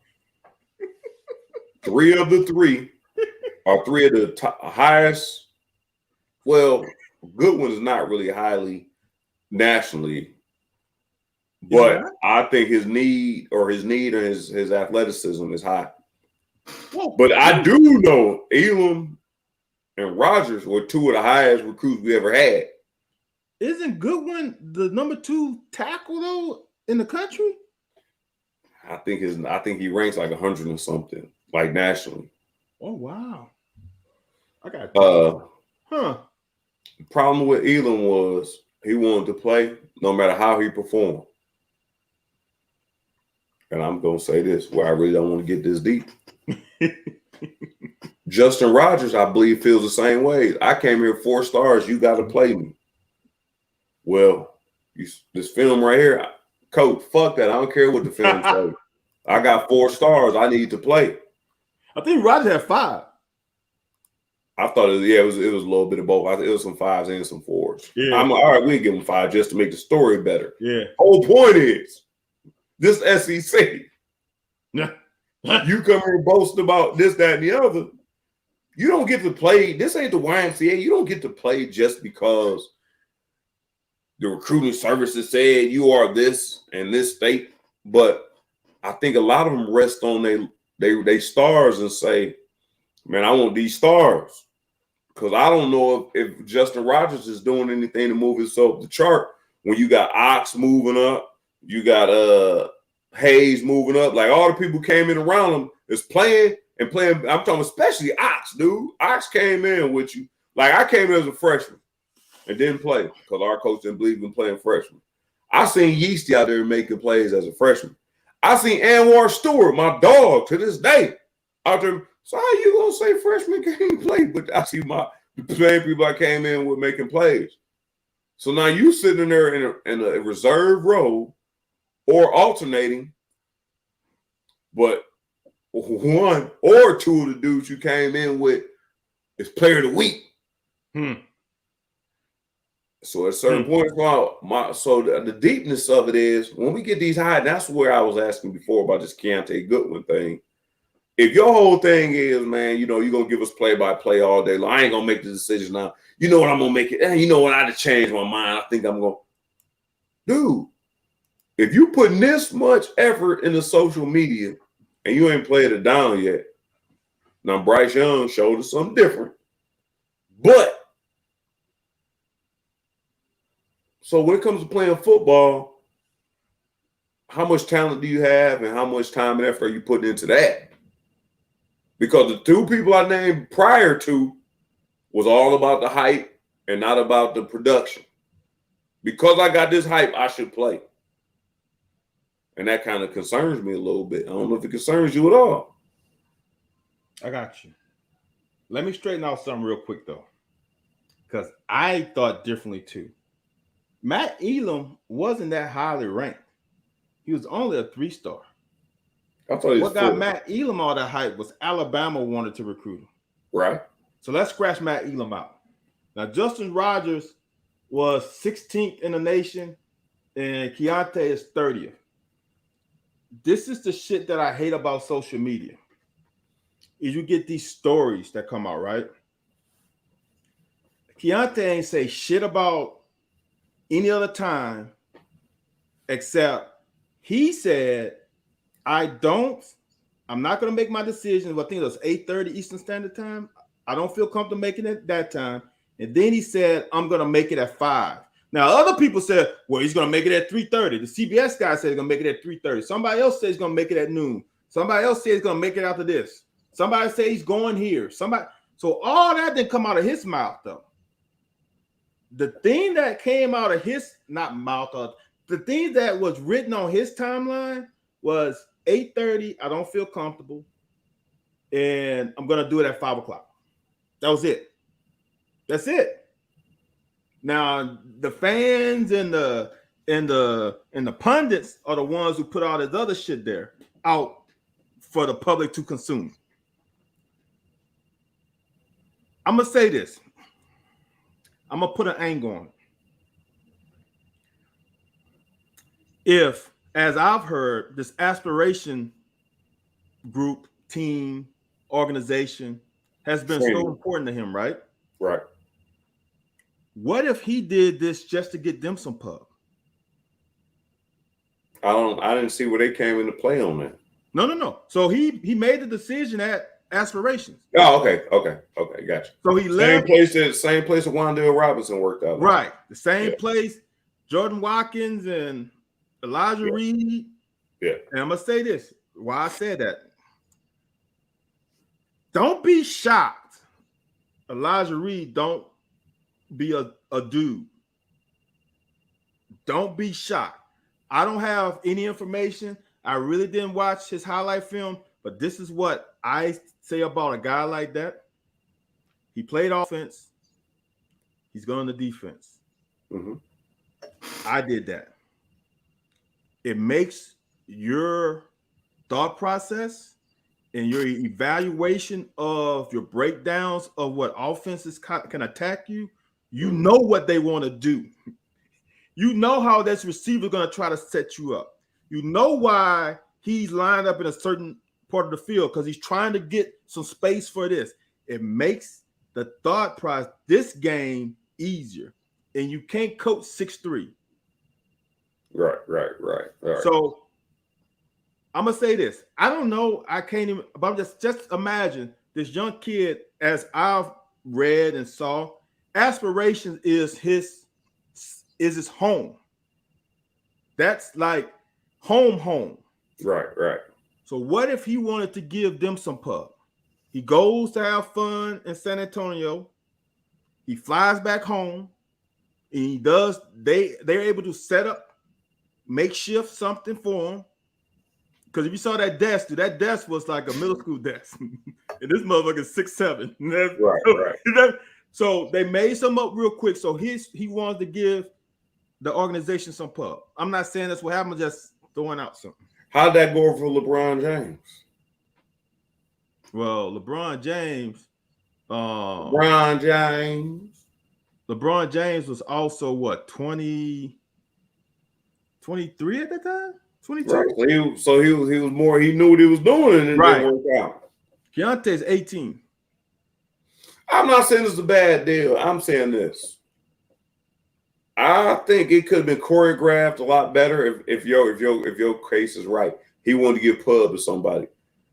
3 of the 3 are 3 of the highest. Well, Goodwin is not really highly nationally, but I think his need or his athleticism is high. Whoa. But I do know Elam and Rogers were 2 of the highest recruits we ever had. Isn't Goodwin the number 2 tackle though in the country? I think he ranks like 100 and something, like nationally. Oh wow. I got The problem with Elam was he wanted to play no matter how he performed. And I'm gonna say this where I really don't want to get this deep. Justin Rogers, I believe, feels the same way. I came here 4 stars. You got to play me. Well, this film right here, coach, fuck that. I don't care what the film says. I got 4 stars. I need to play. I think Rogers had 5. I thought it was a little bit of both. It was some 5s and some 4s. Yeah. I'm all right. We give him 5 just to make the story better. Yeah. Whole point is this SEC. Yeah. You come here and boast about this, that, and the other. You don't get to play. This ain't the YMCA. You don't get to play just because the recruiting services said you are this and this state. But I think a lot of them rest on they stars and say, man, I want these stars. Because I don't know if Justin Rogers is doing anything to move himself up the chart when you got Ox moving up, you got Hayes moving up. Like all the people came in around him is playing. I'm talking especially Ox, dude. Ox came in with you. Like I came in as a freshman and didn't play because our coach didn't believe in playing freshmen. I seen Yeasty out there making plays as a freshman. I seen Anwar Stewart, my dog, to this day, out there. So how you gonna say freshmen can't play? But I see the same people I came in with making plays. So now you sitting there in a reserve role or alternating, but 1 or 2 of the dudes you came in with is player of the week. So at a certain point, the deepness of it is when we get these high, that's where I was asking before about this Keontae Goodwin thing. If your whole thing is, man, you know, you're going to give us play-by-play all day long, I ain't going to make the decision now. You know what, I'm going to make it. You know what, I had to change my mind. I think I'm going to. Dude, if you putting this much effort into social media and you ain't played it down yet, now Bryce Young showed us something different. But, so when it comes to playing football, how much talent do you have and how much time and effort are you putting into that? Because the 2 people I named prior to was all about the hype and not about the production. Because I got this hype, I should play. And that kind of concerns me a little bit. I don't know if it concerns you at all. I got you. Let me straighten out something real quick, though, because I thought differently, too. Matt Elam wasn't that highly ranked. He was only a 3-star. What got Matt Elam all that hype was Alabama wanted to recruit him. Right. So let's scratch Matt Elam out. Now, Justin Rogers was 16th in the nation. and Keontae is 30th. This is the shit that I hate about social media. Is you get these stories that come out, right? Keontae ain't say shit about any other time except he said, I'm not going to make my decision. I think it was 8:30 Eastern Standard Time. I don't feel comfortable making it that time. And then he said, I'm going to make it at 5. Now, other people said, well, he's going to make it at 3:30. The CBS guy said he's going to make it at 3:30. Somebody else said he's going to make it at noon. Somebody else said he's going to make it after this. Somebody said he's going here. So all that didn't come out of his mouth, though. The thing that came out of his, the thing that was written on his timeline was 8:30. I don't feel comfortable. And I'm going to do it at 5 o'clock. That was it. That's it. Now, the fans and the pundits are the ones who put all this other shit there out for the public to consume. I'm going to say this. I'm going to put an angle on it. If, as I've heard, this aspiration group, team, organization has been so important to him, right? Right. What if he did this just to get them some pub? I didn't see where they came into play on that. No. So he made the decision at Aspirations. Oh, okay, gotcha. So he left same place that Wan'Dale Robinson worked out. Right. The same place, Jordan Watkins and Elijah Reed. Yeah. And I'm gonna say this. Why I said that. Don't be shocked. Elijah Reed, don't be a dude. Don't be shocked. I don't have any information. I really didn't watch his highlight film, but this is what I say about a guy like that. He played offense. He's going to defense. Mm-hmm. I did that. It makes your thought process and your evaluation of your breakdowns of what offenses can attack you. You know what they want to do. You know how this receiver is going to try to set you up. You know why he's lined up in a certain part of the field because he's trying to get some space for this. It makes the thought process, this game, easier. And you can't coach 6'3". Right. So I'm going to say this. I don't know. I can't even, but I'm just imagine this young kid, as I've read and saw, Aspirations is his home. That's like home. Right. So what if he wanted to give them some pub? He goes to have fun in San Antonio. He flies back home. And they're able to set up makeshift something for him. Because if you saw that desk was like a middle school desk. And this motherfucker is 6'7". Right. So they made some up real quick. So he wanted to give the organization some pub. I'm not saying that's what happened, just throwing out something. How'd that go for LeBron James? Well, LeBron James was also what, 23 at that time? 22. Right. So he was more, he knew what he was doing and it didn't work out. Keontae's 18. I'm not saying it's a bad deal. I'm saying this. I think it could have been choreographed a lot better if your case is right. He wanted to give pub to somebody.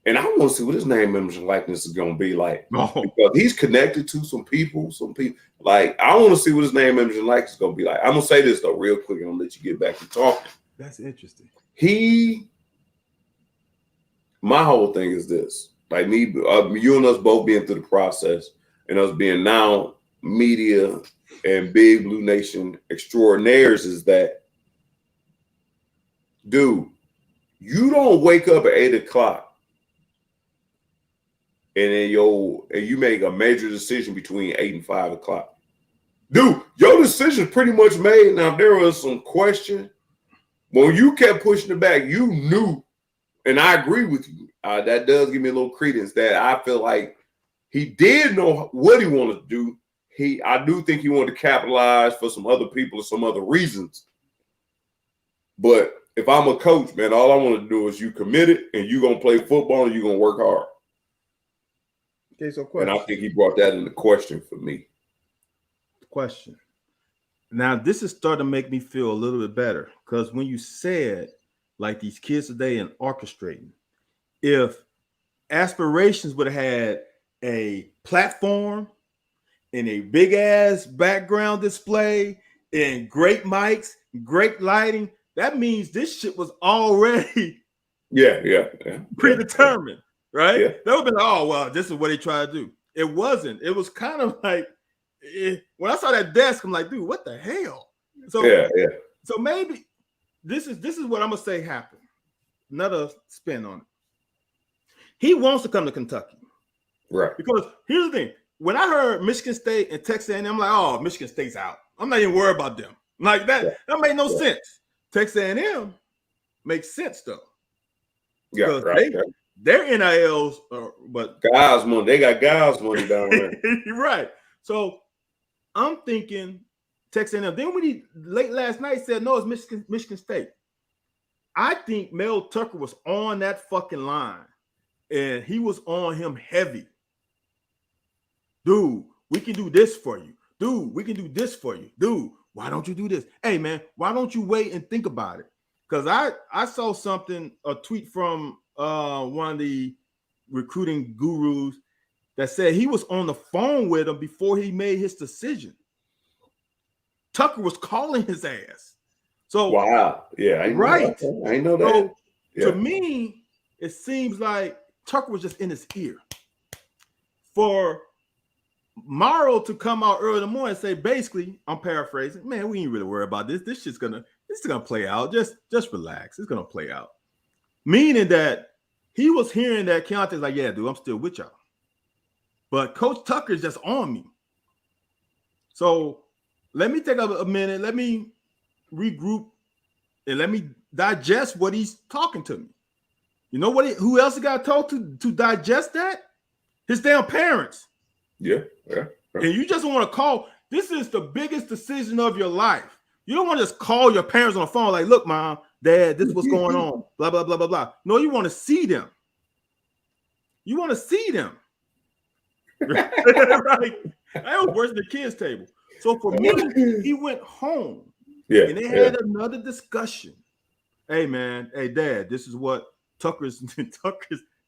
And I want to see what his name, image, and likeness is going to be like. Because he's connected to some people. Like, I want to see what his name, image, and likeness is going to be like. I'm going to say this, though, real quick, and I'll let you get back to talking. That's interesting. My whole thing is this. Like me, you and us both being through the process and us being now media and Big Blue Nation extraordinaires is that, dude, you don't wake up at 8 o'clock and then you make a major decision between 8 and 5 o'clock. Dude, your decision is pretty much made. Now, there was some question. When you kept pushing it back, you knew, and I agree with you. That does give me a little credence that I feel like he did know what he wanted to do. I do think he wanted to capitalize for some other people or some other reasons. But if I'm a coach, man, all I want to do is you committed and you're gonna play football and you're gonna work hard. Okay, so question. And I think he brought that into question for me. Question. Now, this is starting to make me feel a little bit better because when you said like these kids today and orchestrating, if Aspirations would have had a platform and a big ass background display and great mics, great lighting, that means this shit was already predetermined, right? Yeah. That would have been, oh, well, this is what they try to do. It wasn't. It was kind of like, when I saw that desk, I'm like, dude, what the hell? So, so maybe this is what I'm gonna say happened. Another spin on it. He wants to come to Kentucky, right? Because here's the thing: when I heard Michigan State and Texas A&M, I'm like, oh, Michigan State's out. I'm not even worried about them. Like that. Yeah. That made no sense. Texas A&M makes sense though. Yeah, right. Their NILs, but guys' money. They got guys' money down there. Right. So I'm thinking Texas A&M. Then when he late last night said no, it's Michigan State. I think Mel Tucker was on that fucking line, and he was on him heavy. Dude, we can do this for you. Dude, we can do this for you. Dude, why don't you do this? Hey man, why don't you wait and think about it? Because I saw something, a tweet from one of the recruiting gurus that said he was on the phone with him before he made his decision. Tucker was calling his ass. So wow, yeah, I know that. So, to me, it seems like Tucker was just in his ear. For Morrow to come out early in the morning and say, basically, I'm paraphrasing, man, we ain't really worried about this. This is gonna play out. Just relax. It's gonna play out. Meaning that he was hearing that Keontae's like, yeah, dude, I'm still with y'all. But Coach Tucker's just on me. So let me take a minute. Let me regroup and let me digest what he's talking to me. You know what? Who else he got told to digest that? His damn parents. Yeah. And you just want to call. This is the biggest decision of your life. You don't want to just call your parents on the phone like, look, mom, dad, this is what's going on. Blah, blah, blah, blah, blah. No, you want to see them. You want to see them. Right? That was worse than the kids' table. So for me, he went home. Yeah. And they had another discussion. Hey, man. Hey, dad, this is what Tucker's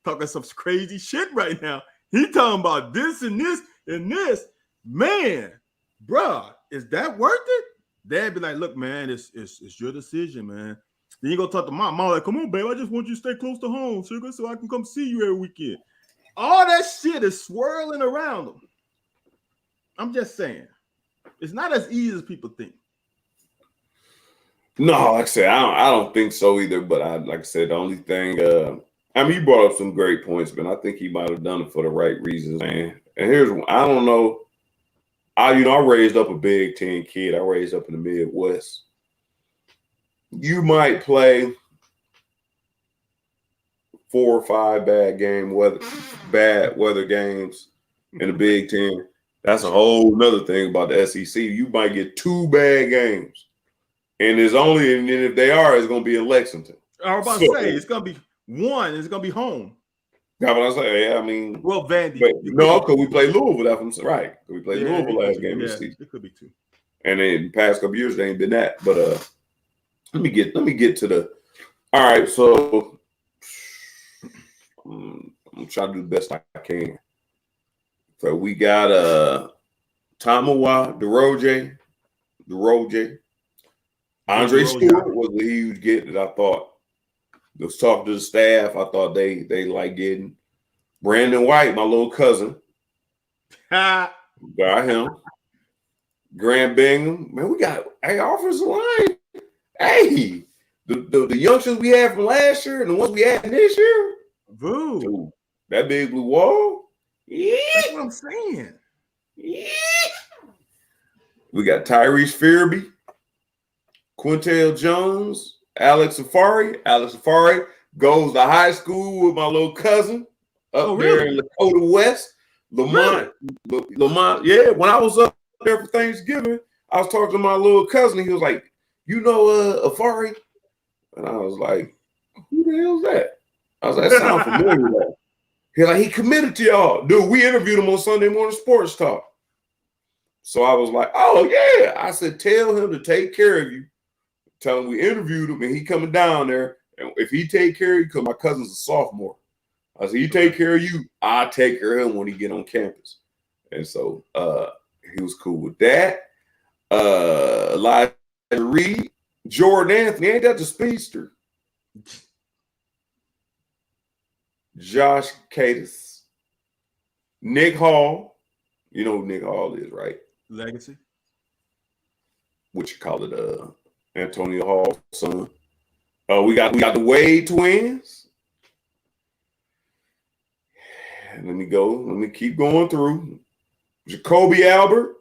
talking some crazy shit right now. He talking about this and this and this. Man, bruh, is that worth it? Dad be like, look, man, it's your decision, man. Then you go talk to mom. Mom like, come on, babe, I just want you to stay close to home, sugar, so I can come see you every weekend. All that shit is swirling around them. I'm just saying. It's not as easy as people think. No, like I said, I don't think so either. But like I said, the only thing, I mean, he brought up some great points, but I think he might have done it for the right reasons, man. And here's one. I don't know. I raised up a Big Ten kid. I raised up in the Midwest. You might play 4 or 5 bad weather games in the Big Ten. That's a whole nother thing about the SEC. You might get 2 bad games. And if they are, it's going to be in Lexington. I was about to say, it's going to be one. It's going to be home. That's what I say. Yeah, I mean. Well, Vandy. No, because we played Louisville. That's right. We played Louisville last game. Yeah, it could be 2. And in the past couple years, they ain't been that. But let me get to the. All right, so I'm trying to do the best I can. So we got Tamawa DeRoje. Andre Stewart was a huge get that I thought. Was talking to the staff. I thought they like getting Brandon White, my little cousin. Got him. Grant Bingham. Man, we got offensive line. Hey, the youngsters we had from last year and the ones we had this year. Boo. Dude, that big blue wall. Yeah. That's what I'm saying. Yeah. We got Tyrese Fearby, Quintel Jones, Alex Safari. Alex Safari goes to high school with my little cousin up there in Lakota West. Lamont. Yeah, when I was up there for Thanksgiving, I was talking to my little cousin. He was like, Afari? And I was like, who the hell's that? I was like, that sounds familiar. He's like, he committed to y'all. Dude, we interviewed him on Sunday Morning Sports Talk. So I was like, oh, yeah. I said, tell him to take care of you. Tell him we interviewed him and he coming down there. And if he take care of you, because my cousin's a sophomore. I said, he take care of you, I'll take care of him when he get on campus. And so he was cool with that. Elijah Reed, Jordan Anthony, ain't that the speedster? Josh Cadis, Nick Hall. You know who Nick Hall is, right? Legacy. What you call it? Antonio Hall's son. We got the Wade twins. Let me keep going through. Jacoby Albert,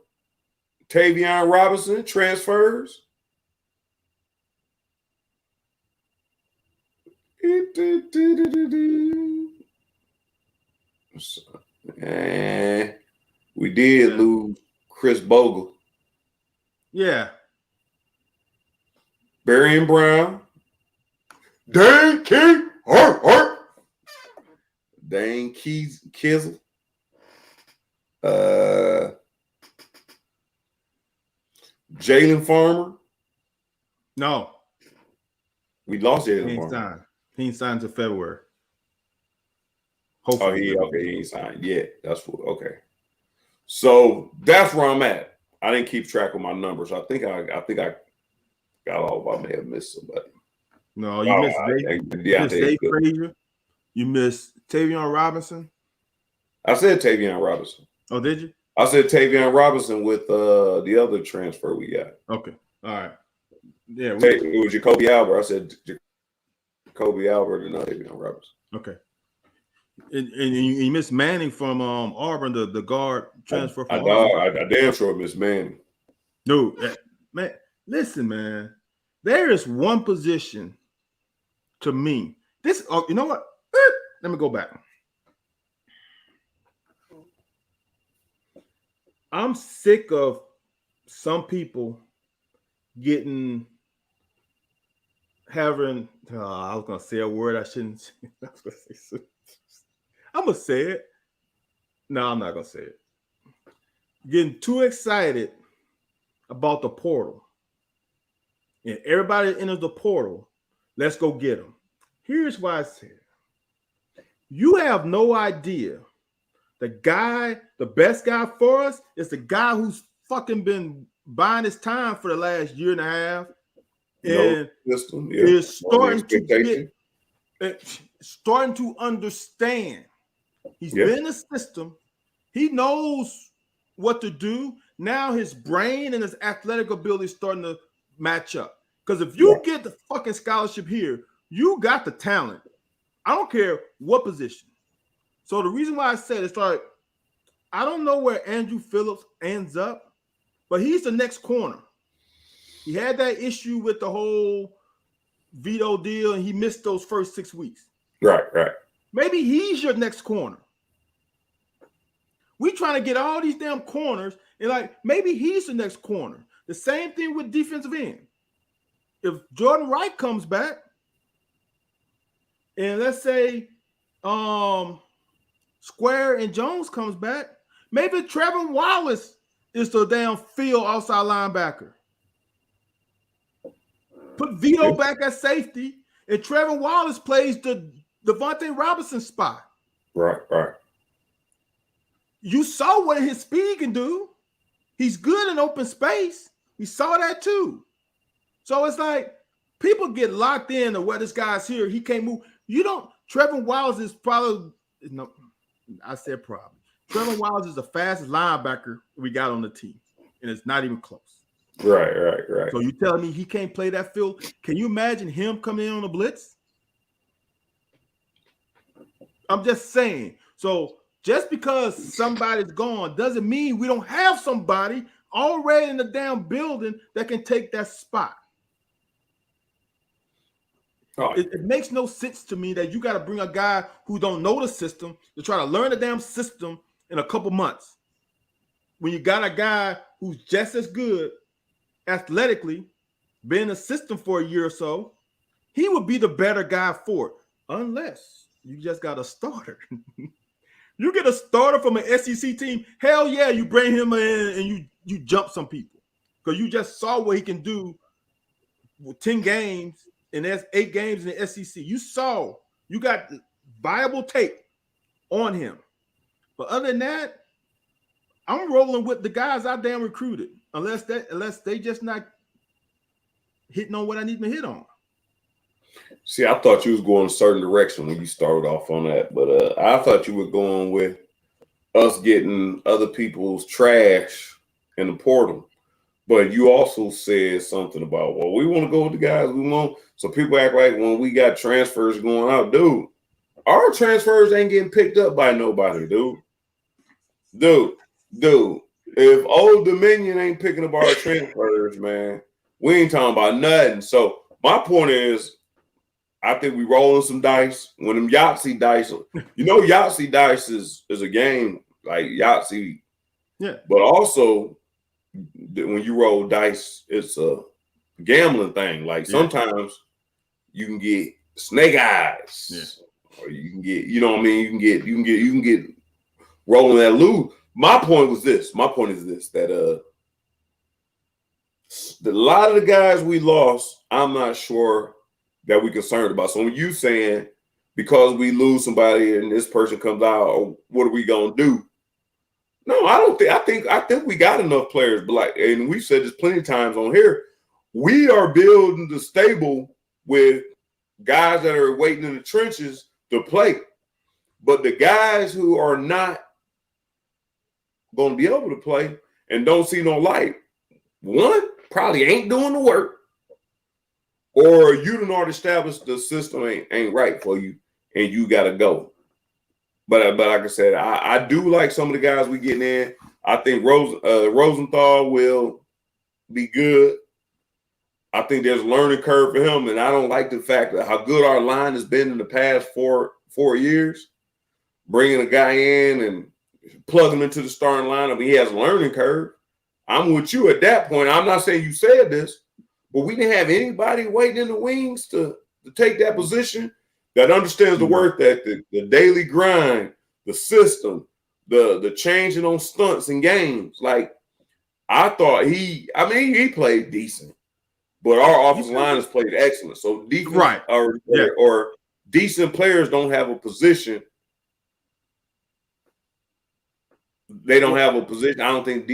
Tavion Robinson transfers. And we did lose Chris Bogle. Yeah. Barry and Brown. Dane King. Dane Kizzle. Jalen Farmer. No. We lost Jalen Farmer. He ain't signed until February. Hopefully. He ain't signed yet. That's what, okay. So that's where I'm at. I didn't keep track of my numbers. I think I got all of. I may have missed somebody. No, you missed Dave Frazier. You missed Tavion Robinson. I said Tavion Robinson. Oh, did you? I said Tavion Robinson with the other transfer we got. Okay. All right. Yeah. It was Jacoby Albert. I said Jacoby Albert and Tavion Robinson. Okay. And you missed Manning from Auburn, the guard transfer from Auburn. I damn sure missed Manning. No, man, listen, man. There is one position to me. This, you know what? Let me go back. I'm sick of some people having. I was gonna say a word I shouldn't say. I'm gonna say it. No, I'm not gonna say it. Getting too excited about the portal. And everybody that enters the portal, let's go get them. Here's why I said you have no idea. The best guy for us is the guy who's fucking been buying his time for the last year and a half. And is starting to understand. He's been in the system. He knows what to do. Now his brain and his athletic ability is starting to match up. Because if you get the fucking scholarship here, you got the talent. I don't care what position. So the reason why I said it's like, I don't know where Andrew Phillips ends up, but he's the next corner. He had that issue with the whole veto deal, and he missed those first 6 weeks. Right. Maybe he's your next corner. We trying to get all these damn corners, and like maybe he's the next corner. The same thing with defensive end. If Jordan Wright comes back, and let's say Square and Jones comes back, maybe Trevor Wallace is the damn field outside linebacker. Put Vito back at safety, and Trevor Wallace plays the Devontae Robinson spot. Right. You saw what his speed can do. He's good in open space. We saw that too. So it's like people get locked in to where this guy's here. He can't move. Trevor Wallace is probably no. I said probably. Trevor Wallace is the fastest linebacker we got on the team, and it's not even close. Right. So you telling me he can't play that field? Can you imagine him coming in on a blitz? I'm just saying. So just because somebody's gone doesn't mean we don't have somebody already in the damn building that can take that spot. Oh. It makes no sense to me that you got to bring a guy who don't know the system to try to learn the damn system in a couple months. When you got a guy who's just as good athletically, been in the system for a year or so, he would be the better guy for it, unless you just got a starter. You get a starter from an SEC team, hell yeah, you bring him in and you jump some people because you just saw what he can do with 10 games and that's 8 games in the SEC. You saw you got viable tape on him. But other than that, I'm rolling with the guys I damn recruited, unless they just not hitting on what I need to hit on. See, I thought you was going a certain direction when you started off on that, but I thought you were going with us getting other people's trash in the portal. But you also said something about, well, we want to go with the guys we want. So people act like when we got transfers going out, dude, our transfers ain't getting picked up by nobody, dude. Dude, if Old Dominion ain't picking up our transfers, man, we ain't talking about nothing. So my point is, I think we rolling some dice. When them Yahtzee dice, Yahtzee dice is a game like Yahtzee. Yeah. But also, when you roll dice, it's a gambling thing. Like sometimes you can get snake eyes. Yeah. Or you can get, you know what I mean? You can get rolling that loot. My point is this that a lot of the guys we lost, I'm not sure that we're concerned about. So when you saying because we lose somebody and this person comes out, what are we gonna do? No, I don't think. I think we got enough players, but and we've said this plenty of times on here, we are building the stable with guys that are waiting in the trenches to play. But the guys who are not going to be able to play and don't see no light, one, probably ain't doing the work, or you done already established the system ain't right for you and you got to go. But like I said, I do like some of the guys we getting in. I think Rosenthal will be good. I think there's a learning curve for him, and I don't like the fact that how good our line has been in the past four years. Bringing a guy in and plugging him into the starting lineup, he has a learning curve. I'm with you at that point. I'm not saying you said this, but we didn't have anybody waiting in the wings to take that position that understands the work that the daily grind, the system, the changing on stunts and games. Like I thought he played decent, but our offensive line has played excellent. So defense or decent players don't have a position. They don't have a position. I don't think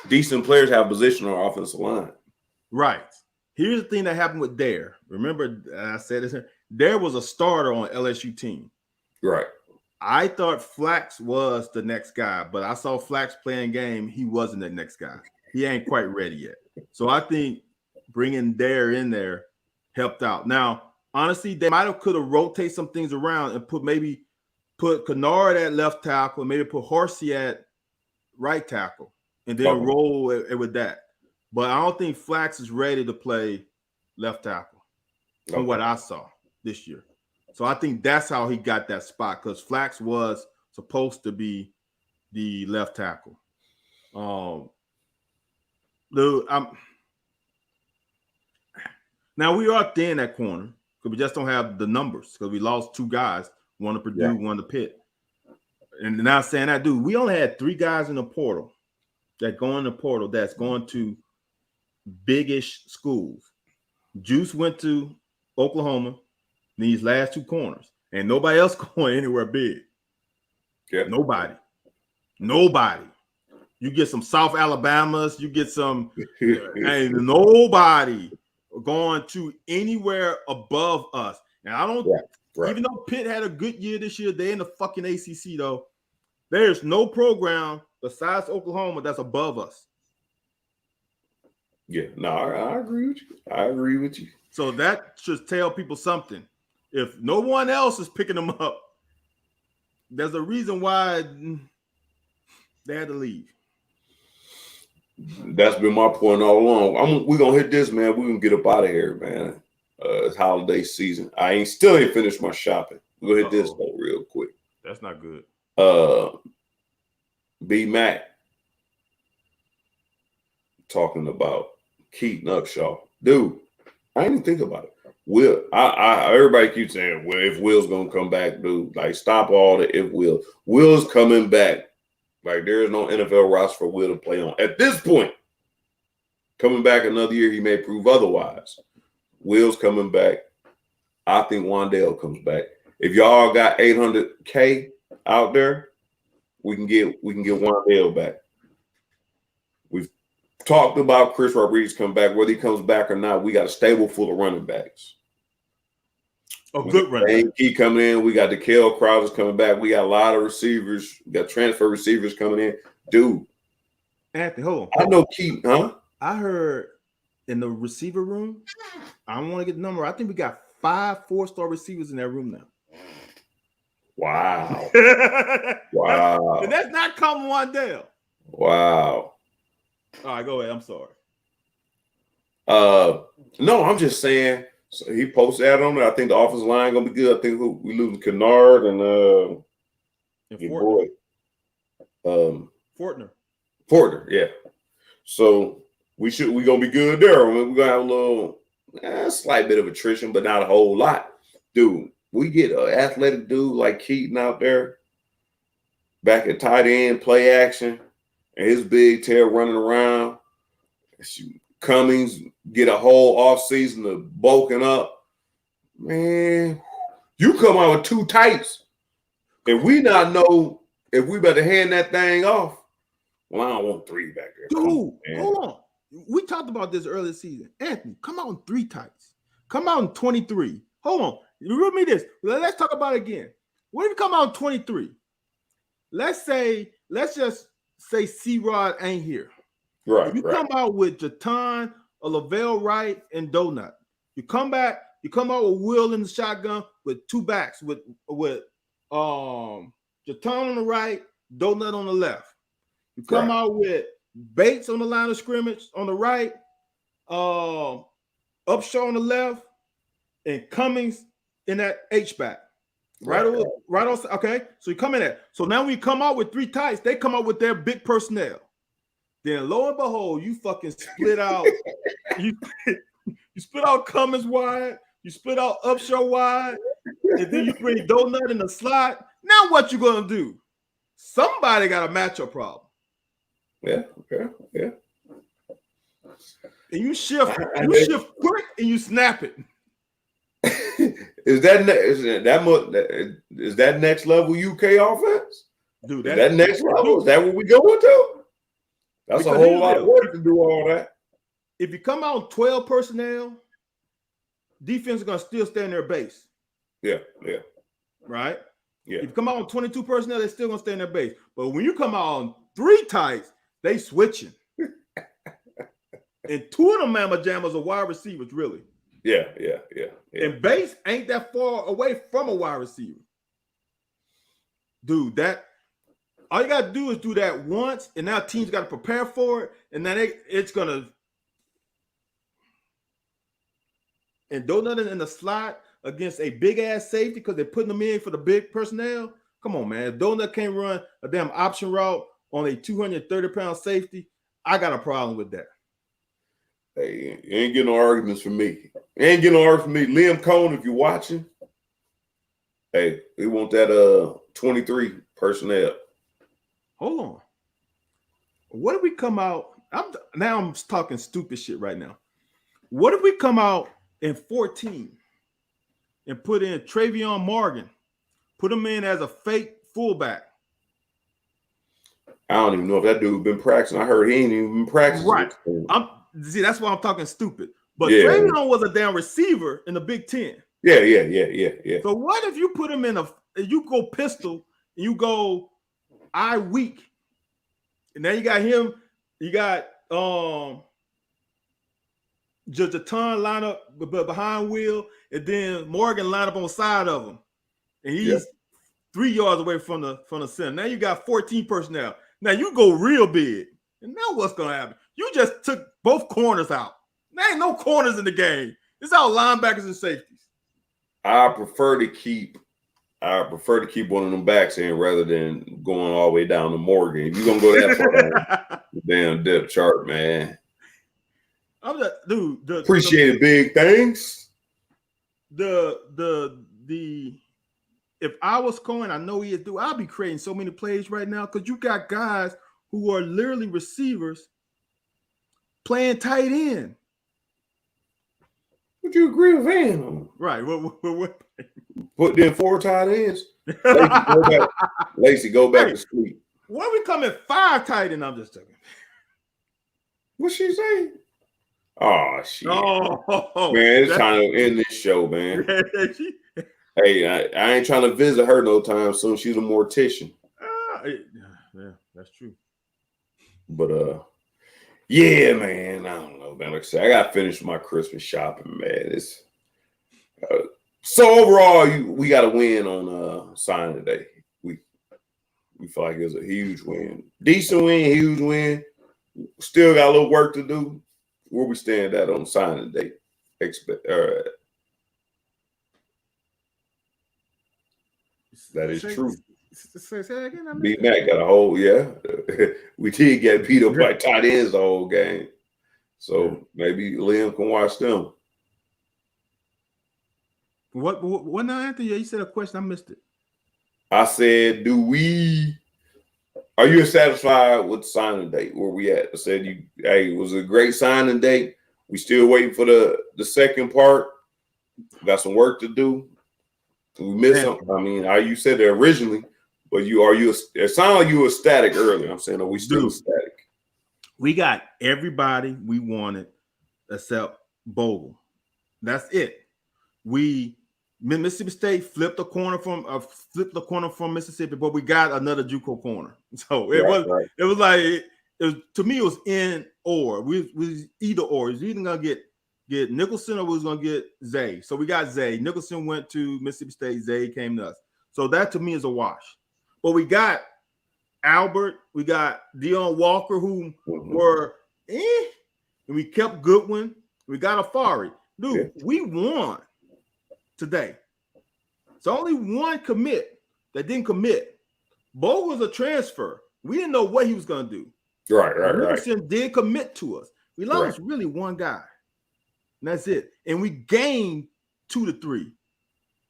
decent players have a position on our offensive line. Right. Here's the thing that happened with Dare. Remember, I said this here. Dare was a starter on LSU team. Right. I thought Flax was the next guy, but I saw Flax playing game. He wasn't the next guy. He ain't quite ready yet. So I think bringing Dare in there helped out. Now, honestly, they might have could have rotated some things around and put Kennard at left tackle, maybe put Horsey at right tackle, and then roll with that. But I don't think Flax is ready to play left tackle from what I saw this year. So I think that's how he got that spot, because Flax was supposed to be the left tackle. Now we are thin at corner because we just don't have the numbers, because we lost 2 guys, one to Purdue, one to Pitt. And now saying that, dude, we only had 3 guys in the portal that go in the portal that's going to big-ish schools. Juice went to Oklahoma, these last 2 corners, and nobody else going anywhere big. Yeah. Nobody. You get some South Alabamas, you get some, and nobody going to anywhere above us. And I don't, even though Pitt had a good year this year, they're in the fucking ACC though. There's no program besides Oklahoma that's above us. Yeah, no, I agree with you. So that should tell people something. If no one else is picking them up, there's a reason why they had to leave. That's been my point all along. We're going to hit this, man. We're going to get up out of here, man. It's holiday season. I still ain't finished my shopping. We're going to hit this though real quick. That's not good. B Mac talking about Keaton Upshaw. Dude, I didn't even think about it. Will everybody keeps saying, well, if Will's gonna come back, dude, like stop all the if Will. Will's coming back. Like there is no NFL roster for Will to play on. At this point, coming back another year, he may prove otherwise. Will's coming back. I think Wan'Dale comes back. If y'all got 800K out there, we can get Wan'Dale back. We've talked about Chris Rodriguez coming back. Whether he comes back or not, we got a stable full of running backs. Good running back. Key coming in. We got DeKale Crowder's coming back. We got a lot of receivers. We got transfer receivers coming in. Dude. Anthony, hold on. I know Key, huh? I heard in the receiver room, I don't want to get the number. I think we got 5 4-star receivers in that room now. Wow. Wow. And that's not common Wan'Dale. Wow. All right, go ahead. I'm sorry. No, I'm just saying. So he posted that on there. I think the offensive line gonna be good. I think we losing Kennard and your boy, Fortner, yeah. So we gonna be good there. I mean, we're gonna have a little slight bit of attrition, but not a whole lot, dude. We get an athletic dude like Keaton out there, back at tight end, play action, and his big tail running around. Cummings get a whole offseason of bulking up. Man, you come out with 2 tights, and we not know if we better hand that thing off. Well, I don't want 3 back there. Dude, hold on. We talked about this earlier season. Anthony, come out in 3 tights. Come out in 23. Hold on. You read me this. Let's talk about it again. What if you come out in 23? Let's just say C-Rod ain't here. Right. If you come out with Jatan, a Lavelle Wright, and Donut. You come out with Will in the shotgun with 2 backs with Jatan on the right, Donut on the left. You come out with Bates on the line of scrimmage on the right, Upshaw on the left, and Cummings in that H-back. Right. Okay. So you come in there. So now when you come out with 3 tights, they come out with their big personnel. Then lo and behold, you fucking split out. you split out Cummins wide. You split out Upshaw wide, and then you bring Donut in the slot. Now what you gonna do? Somebody got a matchup problem. Yeah. And you shift quick and you snap it. Is that next level UK offense? Dude, that next level? Is that what we going to? That's a whole lot of work to do all that. If you come out 12 personnel, defense is gonna still stay in their base. Yeah. Right? Yeah. If you come out on 22 personnel, they're still gonna stay in their base. But when you come out on 3 tights, they switching. And 2 of them mamma jammers are wide receivers, really. Yeah. And base ain't that far away from a wide receiver. Dude, all you gotta do is do that once, and now teams got to prepare for it, and then it's gonna. And Donut in the slot against a big ass safety because they're putting them in for the big personnel. Come on, man. If Donut can't run a damn option route on a 230-pound safety, I got a problem with that. Hey, you ain't getting no arguments from me. Liam Cohn, if you're watching, hey, we want that 23 personnel. Hold on. What if we come out? I'm talking stupid shit right now. What if we come out in 14 and put in Travion Morgan, put him in as a fake fullback? I don't even know if that dude been practicing. I heard he ain't even been practicing. Right. That's why I'm talking stupid. But Travion was a damn receiver in the Big Ten. Yeah. So what if you put him you go pistol and you go I weak, and now you got him. You got Jatan line up behind Will, and then Morgan line up on the side of him, and he's 3 yards away from the center. Now you got 14 personnel. Now you go real big, and now what's gonna happen? You just took both corners out. There ain't no corners in the game. It's all linebackers and safeties. I prefer to keep one of them backs in rather than going all the way down to Morgan. If you're gonna go that far, the damn depth chart, man. I'm just, dude. Appreciate it, big. Thanks. the if I was Cohen, I know he'd do. I'll be creating so many plays right now because you got guys who are literally receivers playing tight end. Would you agree with Van on? Right. What? Put them 4 tight ends. Lacey, go back to sleep. Why we come at 5 tight end? I'm just talking. What's she saying? Oh shit! Oh man, it's time to end this show, man. Hey, I ain't trying to visit her no time soon. She's a mortician. Yeah, that's true. But yeah, man, I don't know, man. Like I said, I got to finish my Christmas shopping, man. It's so overall, we got to win on signing day. We feel like it was a huge win, decent win, huge win. Still got a little work to do. Where we stand at on signing day? That is true. Say that again. B Mac got a whole we did get beat up by tight ends the whole game, so maybe Liam can watch them. What now, Anthony? You said a question. I missed it. I said, are you satisfied with the signing date? Where we at? I said, it was a great signing date. We still waiting for the second part. Got some work to do. We missed something. I mean, you said it originally, but it sounded like you were static earlier. I'm saying, are we still static? We got everybody we wanted except Bogle. That's it. Mississippi State flipped the corner from Mississippi, but we got another JUCO corner. So it was like to me it was in or. We either or. It was either gonna get Nicholson or we was gonna get Zay. So we got Zay. Nicholson went to Mississippi State. Zay came to us. So that to me is a wash. But we got Albert. We got Dion Walker, who were and we kept Goodwin. We got Afari. Dude, we won today. So only one commit that didn't commit. Bo was a transfer. We didn't know what he was going to do. Right. Nicholson did commit to us. We lost really one guy. And that's it. And we gained 2 to 3.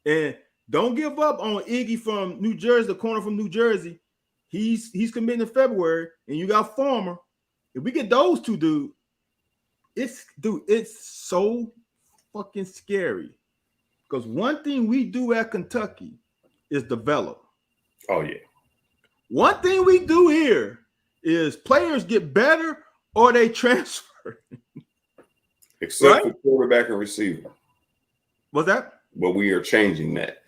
And don't give up on Iggy from New Jersey, the corner from New Jersey. He's committing in February. And you got Farmer. If we get those two, dude, it's so fucking scary. Because one thing we do at Kentucky is develop. Oh, yeah. One thing we do here is players get better or they transfer. Except for quarterback and receiver. What's that? But we are changing that.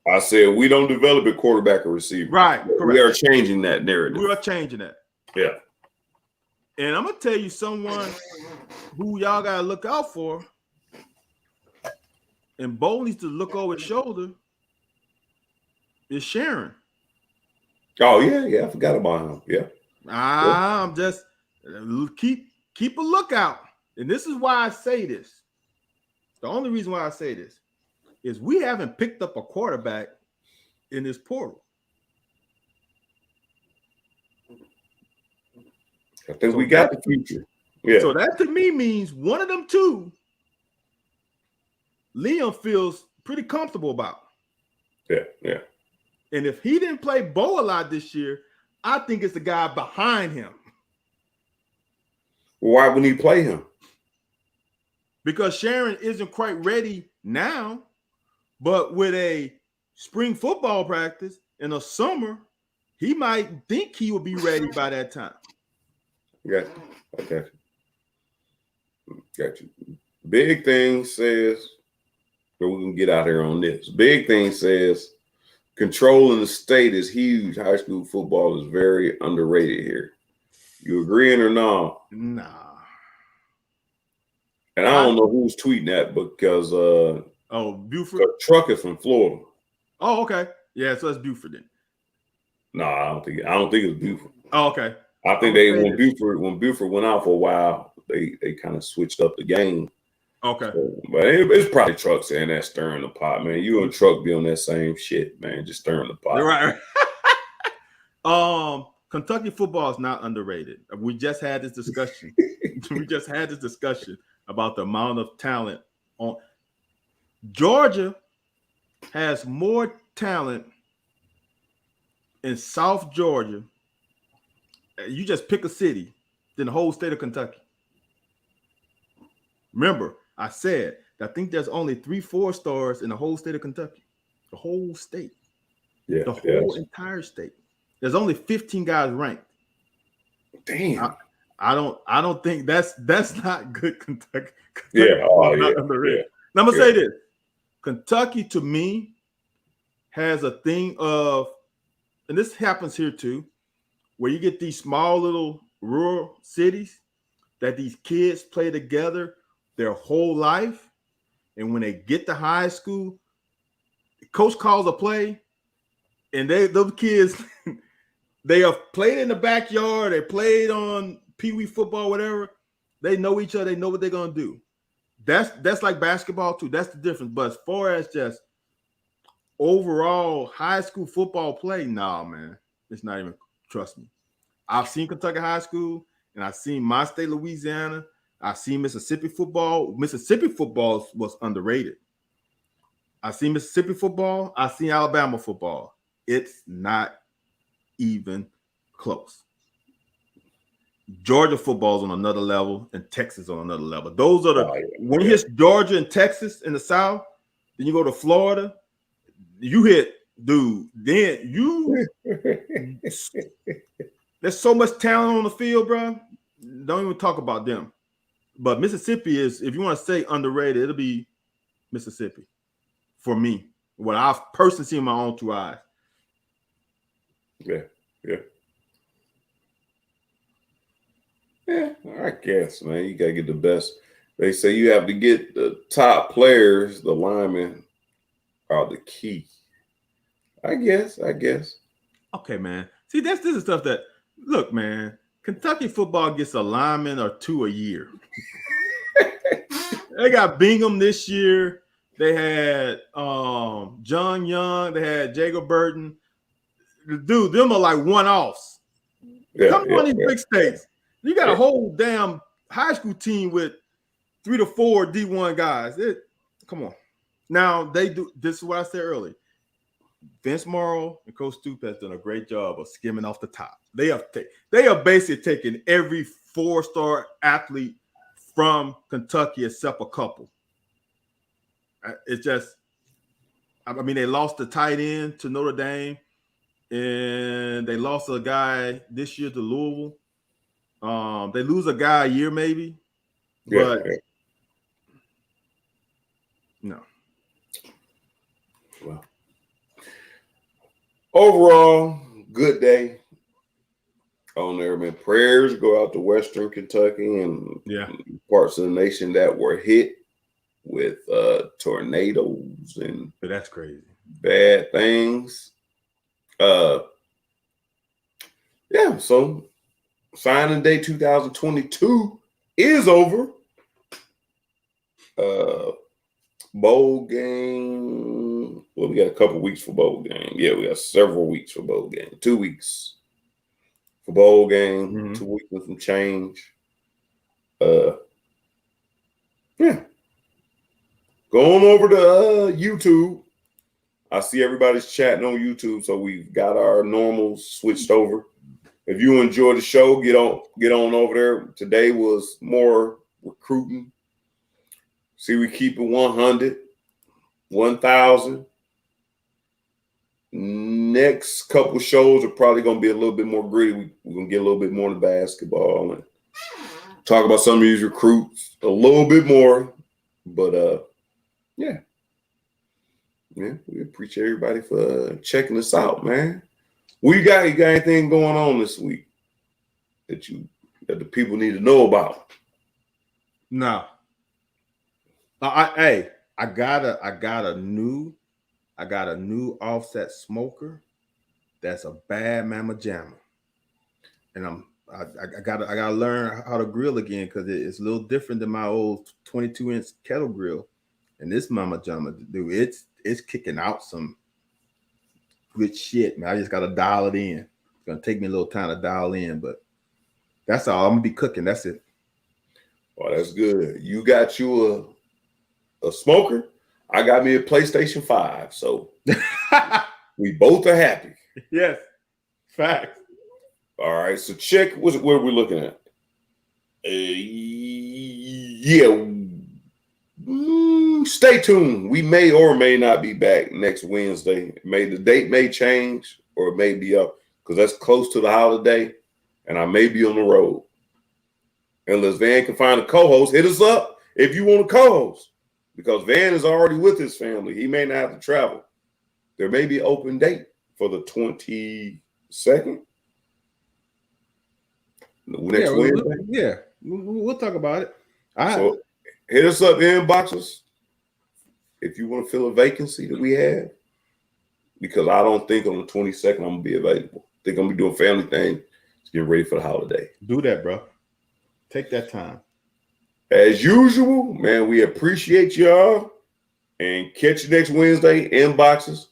I said we don't develop a quarterback or receiver. Right. We are changing that narrative. We are changing that. Yeah. And I'm going to tell you someone who y'all got to look out for. And Bo needs to look over his shoulder. Is Sharon. Oh, yeah. I forgot about him. Yeah. I'm just keep a lookout. And this is why I say this. The only reason why I say this is we haven't picked up a quarterback in this portal. I think we got the future. Yeah. So that to me means one of them two Liam feels pretty comfortable about. Yeah. And if he didn't play Bo a lot this year, I think it's the guy behind him. Why wouldn't he play him? Because Sharon isn't quite ready now, but with a spring football practice in a summer, he might think he will be ready by that time. Yeah, I got you. Big Thing says, but we can get out here on this. Big Thing says, controlling the state is huge. High school football is very underrated here. You agreeing or not? Nah. And I don't know who's tweeting that because Buford. Truck is from Florida. Oh, okay. Yeah, so that's Buford then. No, I don't think it's Buford. Oh, okay. I think when Buford went out for a while, they kind of switched up the game. Okay. So, but it's probably Truck saying that, stirring the pot, man. You and Truck be on that same shit, man. Just stirring the pot. Right. Kentucky football is not underrated. We just had this discussion. About the amount of talent on. Georgia has more talent in South Georgia. You just pick a city than the whole state of Kentucky. Remember, I said I think there's only 3 4-stars in the whole state of Kentucky. The whole state. Yeah. The whole entire state. There's only 15 guys ranked. Damn. I don't think that's not good Kentucky. Yeah. Oh, yeah. Yeah. Now I'm gonna say this. Kentucky to me has a thing of, and this happens here too, where you get these small little rural cities that these kids play together their whole life. And when they get to high school, coach calls a play, and those kids, they have played in the backyard, they played on pee-wee football, whatever. They know each other, they know what they're gonna do. That's like basketball too. That's the difference. But as far as just overall high school football play, nah, man, it's not even. Trust me. I've seen Kentucky high school, and I've seen my state, Louisiana. I've seen Mississippi football. Mississippi football was underrated. I've seen Mississippi football. I've seen Alabama football. It's not even close. Georgia football is on another level, and Texas on another level. Those are when you hit Georgia and Texas in the South, then you go to Florida, you hit, dude, then you there's so much talent on the field, bro. Don't even talk about them. But Mississippi is, if you want to say underrated, it'll be Mississippi for me. What I've personally seen with my own 2 eyes. Yeah. Yeah, I guess, man. You gotta get the best. They say you have to get the top players, the linemen are the key. I guess. Okay, man. See, this is stuff that, look, man, Kentucky football gets a lineman or 2 a year. They got Bingham this year. They had John Young. They had Jacob Burton. Dude, them are like one-offs. Come on, these big states. You got a whole damn high school team with 3 to 4 D1 guys. Come on. Now, they do. This is what I said earlier. Vince Morrow and Coach Stoop has done a great job of skimming off the top. They are basically taking every 4-star athlete from Kentucky except a couple. It's just, I mean, they lost the tight end to Notre Dame, and they lost a guy this year to Louisville. They lose a guy a year maybe, but no. Well, overall, good day on there, man. Prayers go out to Western Kentucky and parts of the nation that were hit with tornadoes and that's crazy bad things. So signing day 2022 is over. Bowl game. Well, we got a couple weeks for bowl game. Yeah, we got several weeks for bowl game. 2 weeks for bowl game. 2 weeks with some change. Going over to YouTube. I see everybody's chatting on YouTube, so we've got our normals switched over. If you enjoy the show, get on over there. Today was more recruiting. See, we keep it 100, 1,000. Next couple shows are probably going to be a little bit more gritty. We're going to get a little bit more into basketball and talk about some of these recruits a little bit more. But, we appreciate everybody for checking us out, man. You got anything going on this week that the people need to know about? No. I got a new offset smoker that's a bad mama jammer, and I gotta learn how to grill again because it's a little different than my old 22-inch kettle grill. And this mama jammer, dude, it's kicking out some good shit, man. I just gotta dial it in. It's gonna take me a little time to dial in, but that's all. I'm gonna be cooking. That's it. Oh, that's good. You got you a smoker. I got me a PlayStation 5, so we both are happy. Yes, fact. All right, so check what we're looking at. Stay tuned. We may or may not be back next Wednesday. The date may change or it may be up because that's close to the holiday, and I may be on the road. Unless Van can find a co-host, hit us up if you want a co-host because Van is already with his family. He may not have to travel. There may be an open date for the 22nd. Next Wednesday. We'll talk about it. So hit us up in inboxes if you want to fill a vacancy that we have. Because I don't think on the 22nd I'm gonna be available. I think I'm gonna be doing family thing to get ready for the holiday. Do that, bro. Take that time. As usual, man, we appreciate y'all and catch you next Wednesday. Inboxes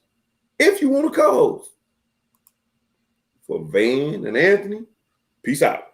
if you want to co-host. For Van and Anthony, peace out.